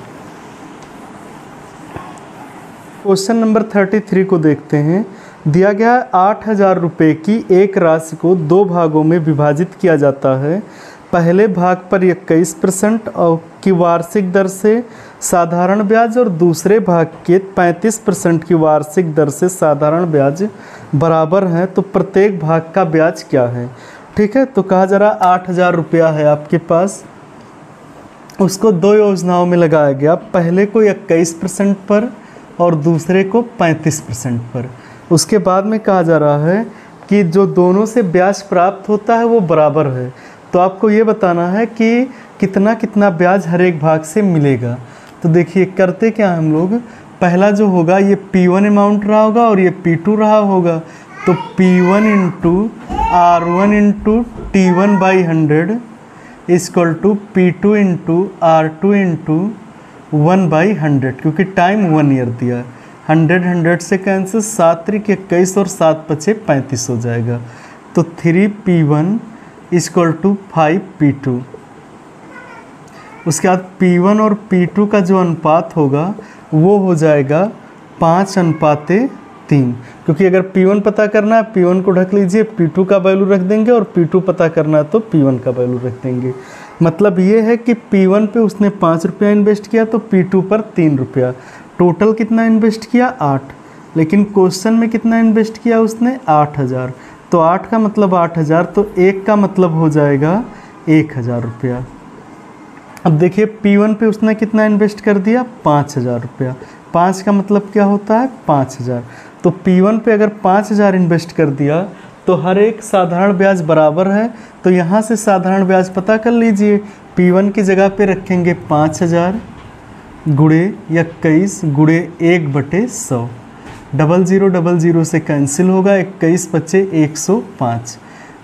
क्वेश्चन नंबर 33 को देखते हैं। दिया गया 8,000 रुपये की एक राशि को दो भागों में विभाजित किया जाता है। पहले भाग पर 21% की वार्षिक दर से साधारण ब्याज और दूसरे भाग के 35% की वार्षिक दर से साधारण ब्याज बराबर हैं, तो प्रत्येक भाग का ब्याज क्या है। ठीक है, तो कहा जा रहा 8,000 रुपया है आपके पास, उसको दो योजनाओं में लगाया गया, पहले को 21% पर और दूसरे को 35% पर। उसके बाद में कहा जा रहा है कि जो दोनों से ब्याज प्राप्त होता है वो बराबर है, तो आपको ये बताना है कि कितना कितना ब्याज हर एक भाग से मिलेगा। तो देखिए करते क्या हम लोग, पहला जो होगा ये P1 अमाउंट रहा होगा और ये P2 रहा होगा, तो P1 into R1 into T1 by 100 equal to P2 into R2 into 1/100, क्योंकि टाइम 1 ईयर दिया। 100 से कैंसिल, 7 त्रिक 21 और 7 पचे 35 हो जाएगा। तो 3P1 इक्वल टू 5P2। उसके बाद P1 और P2 का जो अनुपात होगा वो हो जाएगा 5:3, क्योंकि अगर P1 पता करना है P1 को ढक लीजिए, P2 का वैल्यू रख देंगे, और P2 पता करना है तो P1 का वैल्यू रख देंगे। मतलब ये है कि P1 पे उसने 5 रुपया इन्वेस्ट किया तो P2 पर 3 रुपया, टोटल कितना इन्वेस्ट किया 8। लेकिन क्वेश्चन में कितना इन्वेस्ट किया उसने 8000, तो 8 का मतलब 8000, तो 1 का मतलब हो जाएगा 1000 रुपया। अब देखिए P1 पे उसने कितना इन्वेस्ट कर दिया 5000 रुपया, 5 का मतलब क्या होता है 5000, तो P1 पे अगर 5000 इन्वेस्ट कर दिया तो हर एक साधारण ब्याज बराबर है, तो यहाँ से साधारण ब्याज पता कर लीजिए। P1 की जगह पे रखेंगे 5000 गुणे 21 गुणे 1/100, 0000 से कैंसिल होगा, 21 बचे 105,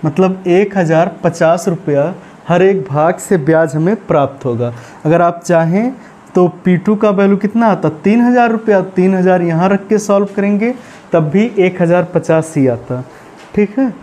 मतलब 1050 रुपया हर एक भाग से ब्याज हमें प्राप्त होगा। अगर आप चाहें तो P2 का वैल्यू कितना आता 3000 रुपया, 3000 यहाँ रख के सॉल्व करेंगे तब भी 1050 ही आता। ठीक है,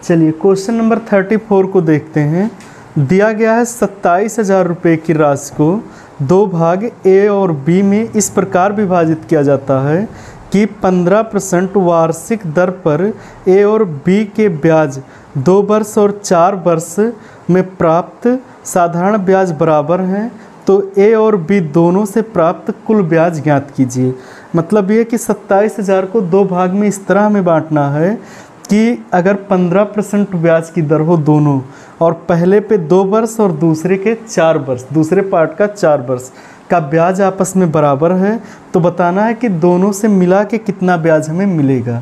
चलिए क्वेश्चन नंबर 34 को देखते हैं। दिया गया है 27,000 रुपये की राशि को दो भाग ए और बी में इस प्रकार विभाजित किया जाता है कि 15% वार्षिक दर पर ए और बी के ब्याज 2 वर्ष और 4 वर्ष में प्राप्त साधारण ब्याज बराबर हैं, तो ए और बी दोनों से प्राप्त कुल ब्याज ज्ञात कीजिए। मतलब ये कि 27,000 को दो भाग में इस तरह हमें बांटना है कि अगर 15% ब्याज की दर हो दोनों, और पहले पे 2 वर्ष और दूसरे के 4 वर्ष, दूसरे पार्ट का 4 वर्ष का ब्याज आपस में बराबर है, तो बताना है कि दोनों से मिला के कितना ब्याज हमें मिलेगा।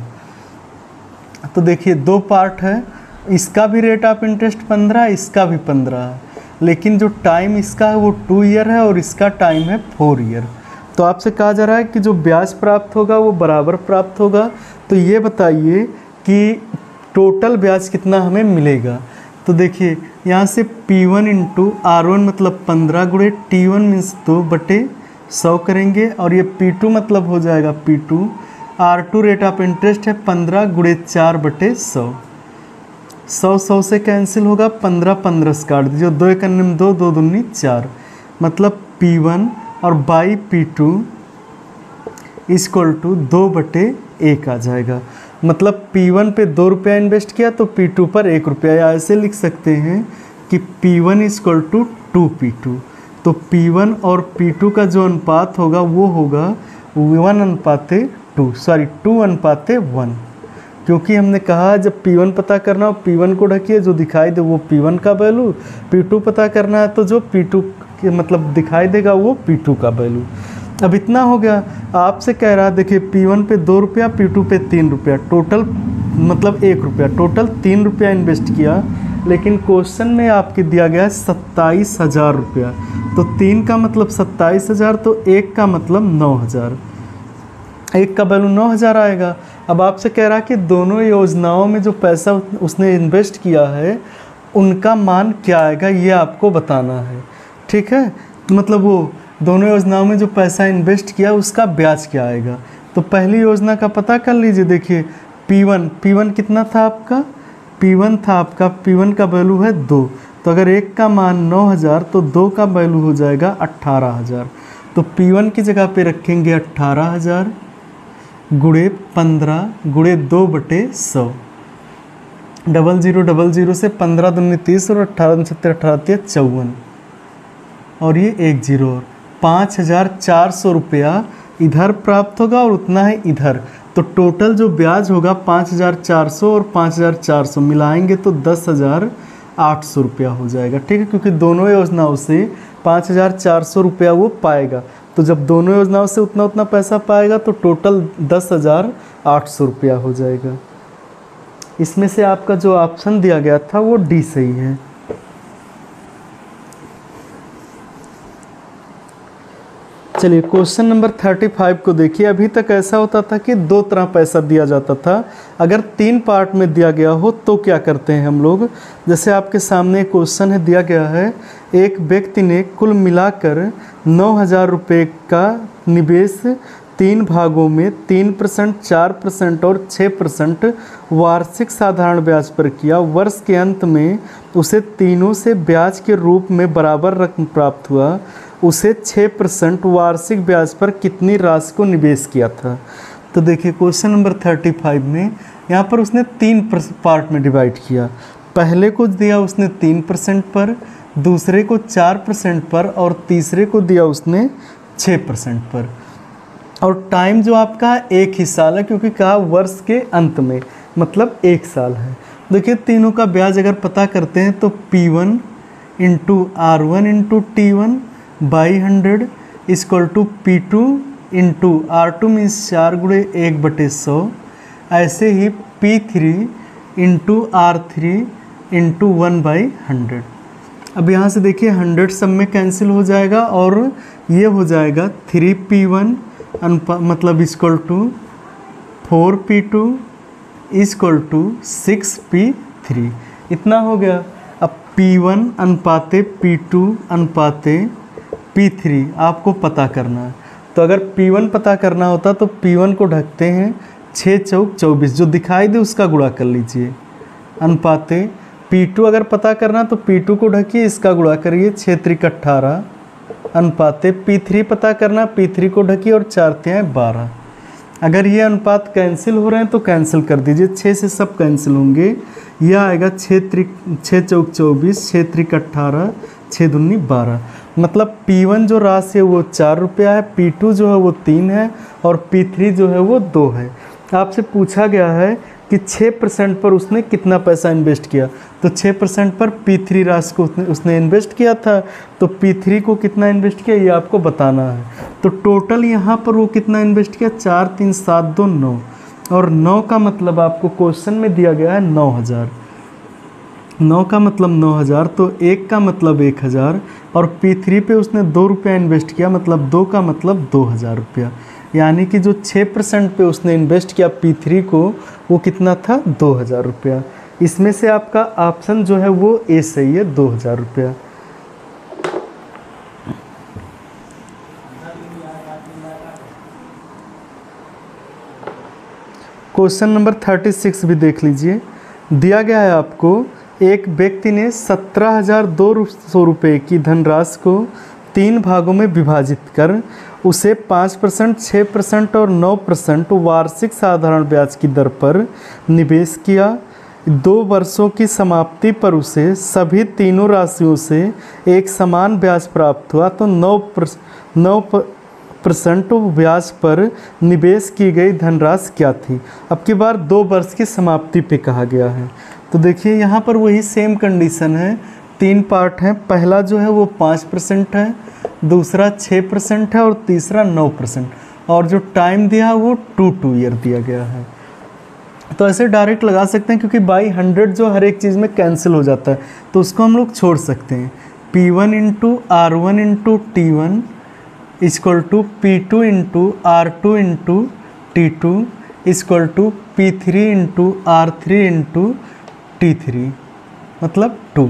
तो देखिए दो पार्ट है, इसका भी रेट ऑफ इंटरेस्ट 15, इसका भी 15 है, लेकिन जो टाइम इसका है वो 2 ईयर है और इसका टाइम है 4 ईयर। तो आपसे कहा जा रहा है कि जो ब्याज प्राप्त होगा वो बराबर प्राप्त होगा। तो ये बताइए कि टोटल ब्याज कितना हमें मिलेगा। तो देखिए यहाँ से P1 इंटू R1 मतलब 15 गुणे T1 मीन्स 2/100 करेंगे, और ये P2 मतलब हो जाएगा P2, R2 rate of interest है 15 गुणे 4/100, 100 से कैंसिल होगा, 15 से काट दीजिए, 2 1 2, 2 दूनी 4, मतलब P1 और बाई P2 इक्वल टू 2/1 आ जाएगा। मतलब P1 पे 2 रुपया इन्वेस्ट किया तो P2 पर 1 रुपया, या ऐसे लिख सकते हैं कि P1 इक्वल टू 2P2। तो P1 और P2 का जो अनुपात होगा वो होगा 2:1, क्योंकि हमने कहा जब P1 पता करना हो P1 को ढकिए, जो दिखाई दे वो P1 का वैल्यू, P2 पता करना है तो जो P2 के मतलब दिखाई देगा वो P2 का वैल्यू। अब इतना हो गया। आपसे कह रहा है देखिए P1 पे 2 रुपया, P2 पे 3 रुपया, टोटल मतलब 1 रुपया, टोटल 3 रुपया इन्वेस्ट किया, लेकिन क्वेश्चन में आपके दिया गया है 27,000 रुपया। तो 3 का मतलब 27,000, तो 1 का मतलब 9,000, 1 का वैल्यू 9,000 आएगा। अब आपसे कह रहा है कि दोनों योजनाओं में जो पैसा उसने इन्वेस्ट किया है उनका मान क्या आएगा, ये आपको बताना है। ठीक है, मतलब वो दोनों योजनाओं में जो पैसा इन्वेस्ट किया उसका ब्याज क्या आएगा। तो पहली योजना का पता कर लीजिए। देखिए P1 कितना था आपका, P1 का वैल्यू है 2, तो अगर 1 का मान 9,000 तो 2 का वैल्यू हो जाएगा 18,000। तो P1 की जगह पे रखेंगे 18,000 गुणे 15 गुणे 2/100, 0000 से 15 दूनी 30 और 18 दूनी 70, 18 54, और ये 1 0, 5,400 रुपया इधर प्राप्त होगा और उतना है इधर। तो टोटल जो ब्याज होगा 5,400 और 5,400 मिलाएंगे तो 10,800 रुपया हो जाएगा। ठीक है, क्योंकि दोनों योजनाओं से 5,400 रुपया वो पाएगा, तो जब दोनों योजनाओं से उतना पैसा पाएगा तो टोटल 10,800 रुपया हो जाएगा। इसमें से आपका जो ऑप्शन दिया गया था वो डी सही है। चलिए क्वेश्चन नंबर 35 को देखिए। अभी तक ऐसा होता था कि 2 तरह पैसा दिया जाता था, अगर 3 पार्ट में दिया गया हो तो क्या करते हैं हम लोग। जैसे आपके सामने क्वेश्चन है, दिया गया है एक व्यक्ति ने कुल मिलाकर 9,000 रुपये का निवेश 3 भागों में 3%, 4% और 6% वार्षिक साधारण ब्याज पर किया। वर्ष के अंत में उसे तीनों से ब्याज के रूप में बराबर रकम प्राप्त हुआ। उसे 6% वार्षिक ब्याज पर कितनी राशि को निवेश किया था। तो देखिए क्वेश्चन नंबर 35 में यहाँ पर उसने 3 पार्ट में डिवाइड किया। पहले को दिया उसने 3% पर, दूसरे को 4% पर और तीसरे को दिया उसने 6% पर। और टाइम जो आपका एक ही साल है, क्योंकि कहा वर्ष के अंत में, मतलब 1 साल है। देखिए तीनों का ब्याज अगर पता करते हैं तो P1 into R1 into T1 by 100 equal to P2 into R2 means 4 गुणे 1/100। ऐसे ही P3 इंटू R3 इंटू 1/100। अब यहाँ से देखिए 100 सब में कैंसिल हो जाएगा और ये हो जाएगा 3P1 मतलब equal to 4P2 equal to 6P3। इतना हो गया। अब P1 अनुपाते P2 अनुपाते P3 आपको पता करना है। तो अगर P1 पता करना होता तो P1 को ढकते हैं 6 चौक 24, जो दिखाई दे उसका गुणा कर लीजिए, अनुपाते P2 अगर पता करना तो P2 को ढकिए, इसका गुणा करिए 6 त्रिक 18, अनुपाते P3 पता करना, P3 को ढकिए और 4 तिहाई 12। अगर ये अनुपात कैंसिल हो रहे हैं तो कैंसिल कर दीजिए, 6 से सब कैंसिल होंगे। यह आएगा 6 चौक 24, 6 त्रिक 18, 6 दूनी 12। मतलब P1 जो राशि है वो 4 रुपया है, P2 जो है वो 3 है और P3 जो है वो 2 है। आपसे पूछा गया है कि 6% पर उसने कितना पैसा इन्वेस्ट किया, तो 6% पर P3 राशि को उसने इन्वेस्ट किया था, तो P3 को कितना इन्वेस्ट किया ये आपको बताना है। तो टोटल यहाँ पर वो कितना इन्वेस्ट किया, 4 3 7 2 9, और 9 का मतलब आपको क्वेश्चन में दिया गया है 9000। 9 का मतलब 9000, तो 1 का मतलब 1000 और P3 पे उसने 2 रुपया इन्वेस्ट किया, मतलब 2 का मतलब 2000 रुपया। यानी कि जो 6% पे उसने इन्वेस्ट किया P3 को, वो कितना था, 2000 रुपया। इसमें से आपका ऑप्शन जो है वो ए सही है, 2000 रुपया। क्वेश्चन नंबर 36 भी देख लीजिए। दिया गया है आपको, एक व्यक्ति ने 17,200 रुपये की धनराशि को 3 भागों में विभाजित कर उसे 5%, 6% और 9% वार्षिक साधारण ब्याज की दर पर निवेश किया। 2 वर्षों की समाप्ति पर उसे सभी तीनों राशियों से एक समान ब्याज प्राप्त हुआ, तो 9% ब्याज पर निवेश की गई धनराशि क्या थी। अब की बार 2 वर्ष की समाप्ति पे कहा गया है। तो देखिए यहाँ पर वही सेम कंडीशन है, 3 पार्ट हैं। पहला जो है वो 5% है, दूसरा 6% है और तीसरा 9%, और जो टाइम दिया है वो 2 ईयर दिया गया है। तो ऐसे डायरेक्ट लगा सकते हैं, क्योंकि बाई 100 जो हर एक चीज़ में कैंसिल हो जाता है, तो उसको हम लोग छोड़ सकते हैं। P1 into R1 into T1 equal to P2 into R2 into T2 equal to P3 into R3 into T3, मतलब 2।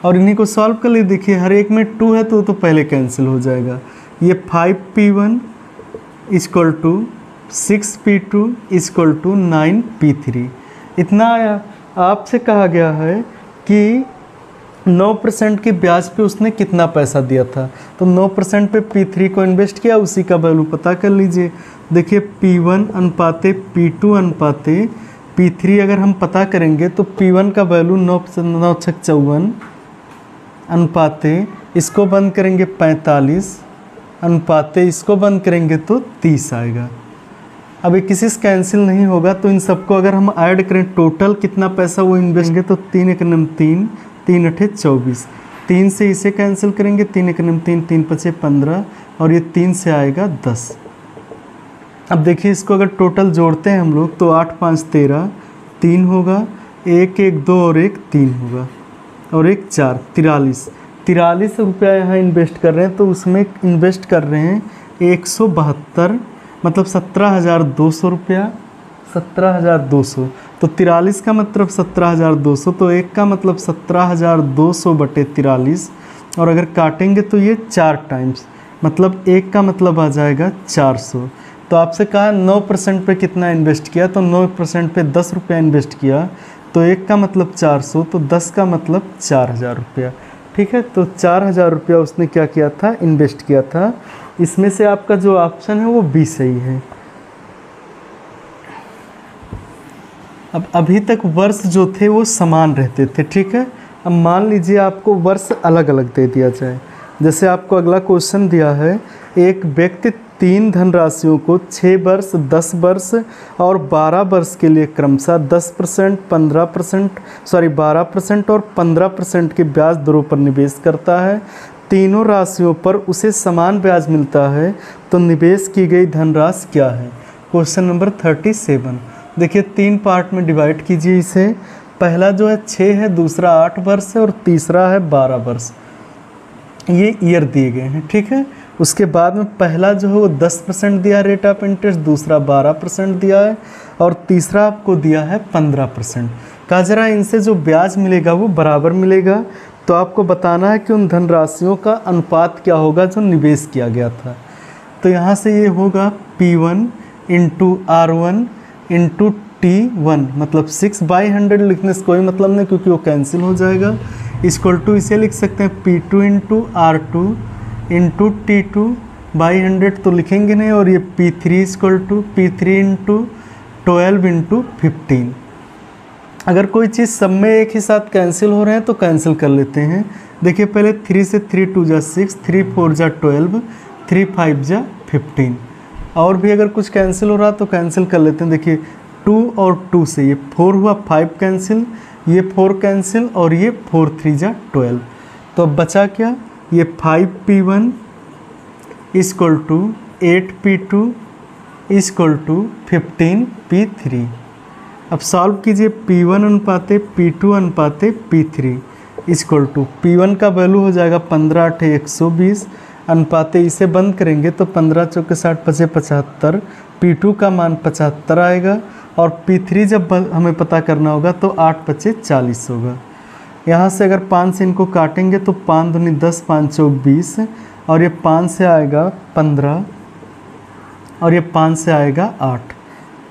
और इन्हीं को सॉल्व कर लिए। देखिए हर एक में 2 है तो पहले कैंसिल हो जाएगा। ये 5P1 equal to 6P2 equal to 9P3 इतना आया। आपसे कहा गया है कि 9% के ब्याज पे उसने कितना पैसा दिया था, तो 9% पे P3 को इन्वेस्ट किया, उसी का वैल्यू पता कर लीजिए। देखिए P1 अनुपाते P2 अनुपाते P3 अगर हम पता करेंगे तो P1 का वैल्यू 9 6 54 अनुपाते इसको बंद करेंगे 45 अनुपाते इसको बंद करेंगे तो 30 आएगा। अब ये किसी से कैंसिल नहीं होगा, तो इन सबको अगर हम ऐड करें टोटल कितना पैसा वो इन्वेस्ट करेंगे, तो 3 1 9 3 3 8 24, 3 से इसे कैंसिल करेंगे, 3 1 9 3 3 5 15 और ये 3 से आएगा 10। अब देखिए इसको अगर टोटल जोड़ते हैं हम लोग तो 8 5 13 3 होगा, 1 1 2 और 1 3 होगा और 1 4 43 रुपया यहाँ इन्वेस्ट कर रहे हैं, तो उसमें इन्वेस्ट कर रहे हैं 172 मतलब 17,200 रुपया, 17,200, तो 43 का मतलब 17,200, तो 1 का मतलब 17,200 बटे 43, और अगर काटेंगे तो ये 4 टाइम्स, मतलब 1 का मतलब आ जाएगा 400। तो आपसे कहा 9% पे कितना इन्वेस्ट किया, तो 9% पे 10 रुपया इन्वेस्ट किया, तो 1 का मतलब 400, तो 10 का मतलब 4,000 रुपया। ठीक है, तो 4,000 रुपया उसने क्या किया था, इन्वेस्ट किया था। इसमें से आपका जो ऑप्शन है वो बी सही है। अब अभी तक वर्ष जो थे वो समान रहते थे, ठीक है। अब मान लीजिए आपको वर्ष अलग अलग दे दिया जाए। जैसे आपको अगला क्वेश्चन दिया है, एक व्यक्ति 3 धनराशियों को 6 वर्ष, 10 वर्ष और 12 वर्ष के लिए क्रमशः 10%, 12% और 15% के ब्याज दरों पर निवेश करता है। तीनों राशियों पर उसे समान ब्याज मिलता है, तो निवेश की गई धनराशि क्या है। Question number 37। देखिए 3 पार्ट में डिवाइड कीजिए इसे। पहला जो है 6 है, दूसरा 8 वर्ष है और तीसरा है 12 वर्ष। ये ईयर दिए गए हैं, ठीक है। उसके बाद में पहला जो है वो 10% दिया रेट ऑफ इंटरेस्ट, दूसरा 12% दिया है और तीसरा आपको दिया है 15%। कहा जरा इनसे जो ब्याज मिलेगा वो बराबर मिलेगा। तो आपको बताना है कि उन धनराशियों का अनुपात क्या होगा जो निवेश किया गया था। तो यहाँ से ये होगा P1 into R1 into T1, मतलब 6/100 लिखने से कोई मतलब नहीं क्योंकि वो कैंसिल हो जाएगा। इक्वल टू इसे लिख सकते हैं P2 into R2 into T2/100 तो लिखेंगे नहीं, और ये P3 equal to P3 into 12 into 15। अगर कोई चीज़ सब में एक ही साथ कैंसिल हो रहे हैं तो कैंसिल कर लेते हैं। देखिए पहले 3 से 3 2 जा 6, 3 4 जा 12, 3 5 जा 15। और भी अगर कुछ कैंसिल हो रहा तो कैंसिल कर लेते हैं। देखिए 2 और 2 से ये 4 हुआ, 5 कैंसिल, ये 4 कैंसिल और ये 4 3 जा 12। तो अब बचा क्या, ये 5P1 equal to 8P2 equal to 15P3। अब सॉल्व कीजिए। P1 अनुपाते P2 अनुपाते P3 equal to P1 का वैल्यू हो जाएगा 15 8 120 अनुपाते इसे बंद करेंगे तो 15 चौके 60 पचे 75, P2 का मान 75 आएगा और P3 जब हमें पता करना होगा तो 8 पचे 40 होगा। यहाँ से अगर 5 से इनको काटेंगे तो 5 दूनी 10, 5 चौक 20 और ये 5 से आएगा 15 और ये 5 से आएगा 8,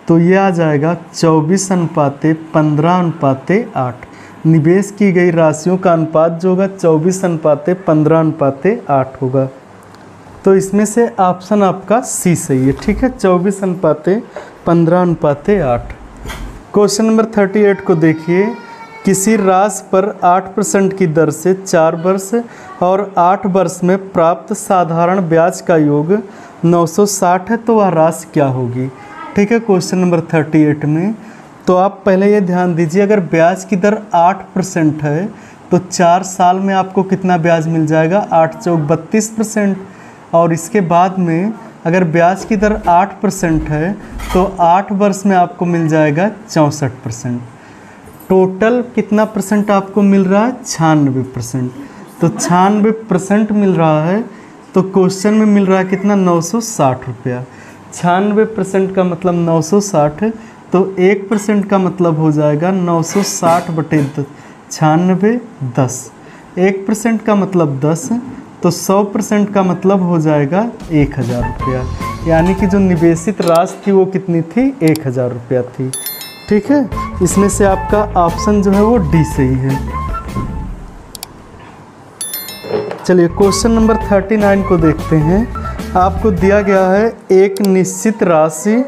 तो ये आ जाएगा 24 अनुपाते 15 अनुपाते 8। निवेश की गई राशियों का अनुपात जो होगा 24 अनुपाते 15 अनुपाते 8 होगा। तो इसमें से ऑप्शन आपका सी सही है, ठीक है, 24 अनुपाते 15 अनुपाते 8। क्वेश्चन नंबर 38 को देखिए। किसी राशि पर 8% की दर से 4 वर्ष और 8 वर्ष में प्राप्त साधारण ब्याज का योग 960 है, तो वह राशि क्या होगी। ठीक है, क्वेश्चन नंबर 38 में तो आप पहले ये ध्यान दीजिए, अगर ब्याज की दर 8% है तो 4 साल में आपको कितना ब्याज मिल जाएगा, 8 चौक 32%। और इसके बाद में अगर ब्याज की दर 8% है तो 8 वर्ष में आपको मिल जाएगा 64%। टोटल कितना परसेंट आपको मिल रहा है, 96%। तो 96% मिल रहा है, तो क्वेश्चन में मिल रहा है कितना, 960 रुपया। 96% का मतलब 960, तो 1% का मतलब हो जाएगा 960 बटे 96 10। 1% का मतलब 10, तो 100% का मतलब हो जाएगा 1000 रुपया। यानी कि जो निवेशित राशि थी वो कितनी थी, 1000 रुपया थी। ठीक है, इसमें से आपका ऑप्शन जो है वो डी सही है। चलिए क्वेश्चन नंबर 39 को देखते हैं। आपको दिया गया है एक निश्चित राशि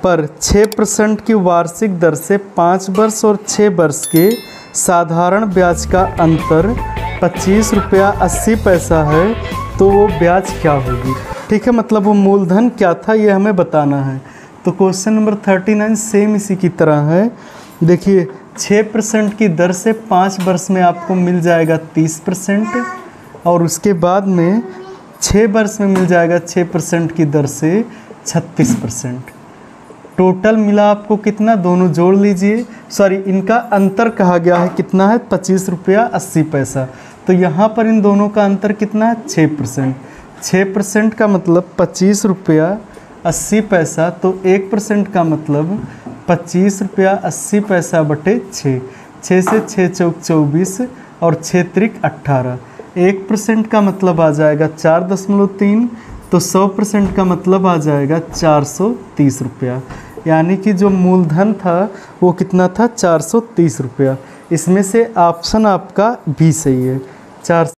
पर 6% की वार्षिक दर से 5 वर्ष और 6 वर्ष के साधारण ब्याज का अंतर 25 रुपया 80 पैसा है, तो वो ब्याज क्या होगी। ठीक है, मतलब वो मूलधन क्या था ये हमें बताना है। तो क्वेश्चन नंबर 39 सेम इसी की तरह है। देखिए 6% की दर से 5 वर्ष में आपको मिल जाएगा 30% और उसके बाद में 6 वर्ष में मिल जाएगा 6% की दर से 36%। टोटल मिला आपको कितना, दोनों जोड़ लीजिए। सॉरी, इनका अंतर कहा गया है कितना है, 25 रुपया 80 पैसा। तो यहाँ पर इन दोनों का अंतर कितना है, 6%। 6% का मतलब 25 रुपया 80 पैसा, तो 1% का मतलब 25 रुपया 80 पैसा बटे 6। 6 से 6 चौक 24 और 6 त्रिक 18। 1% का मतलब आ जाएगा 4.3, तो 100% का मतलब आ जाएगा 430 रुपया। यानी कि जो मूलधन था वो कितना था, 430 रुपया। इसमें से ऑप्शन आपका बी सही है, 4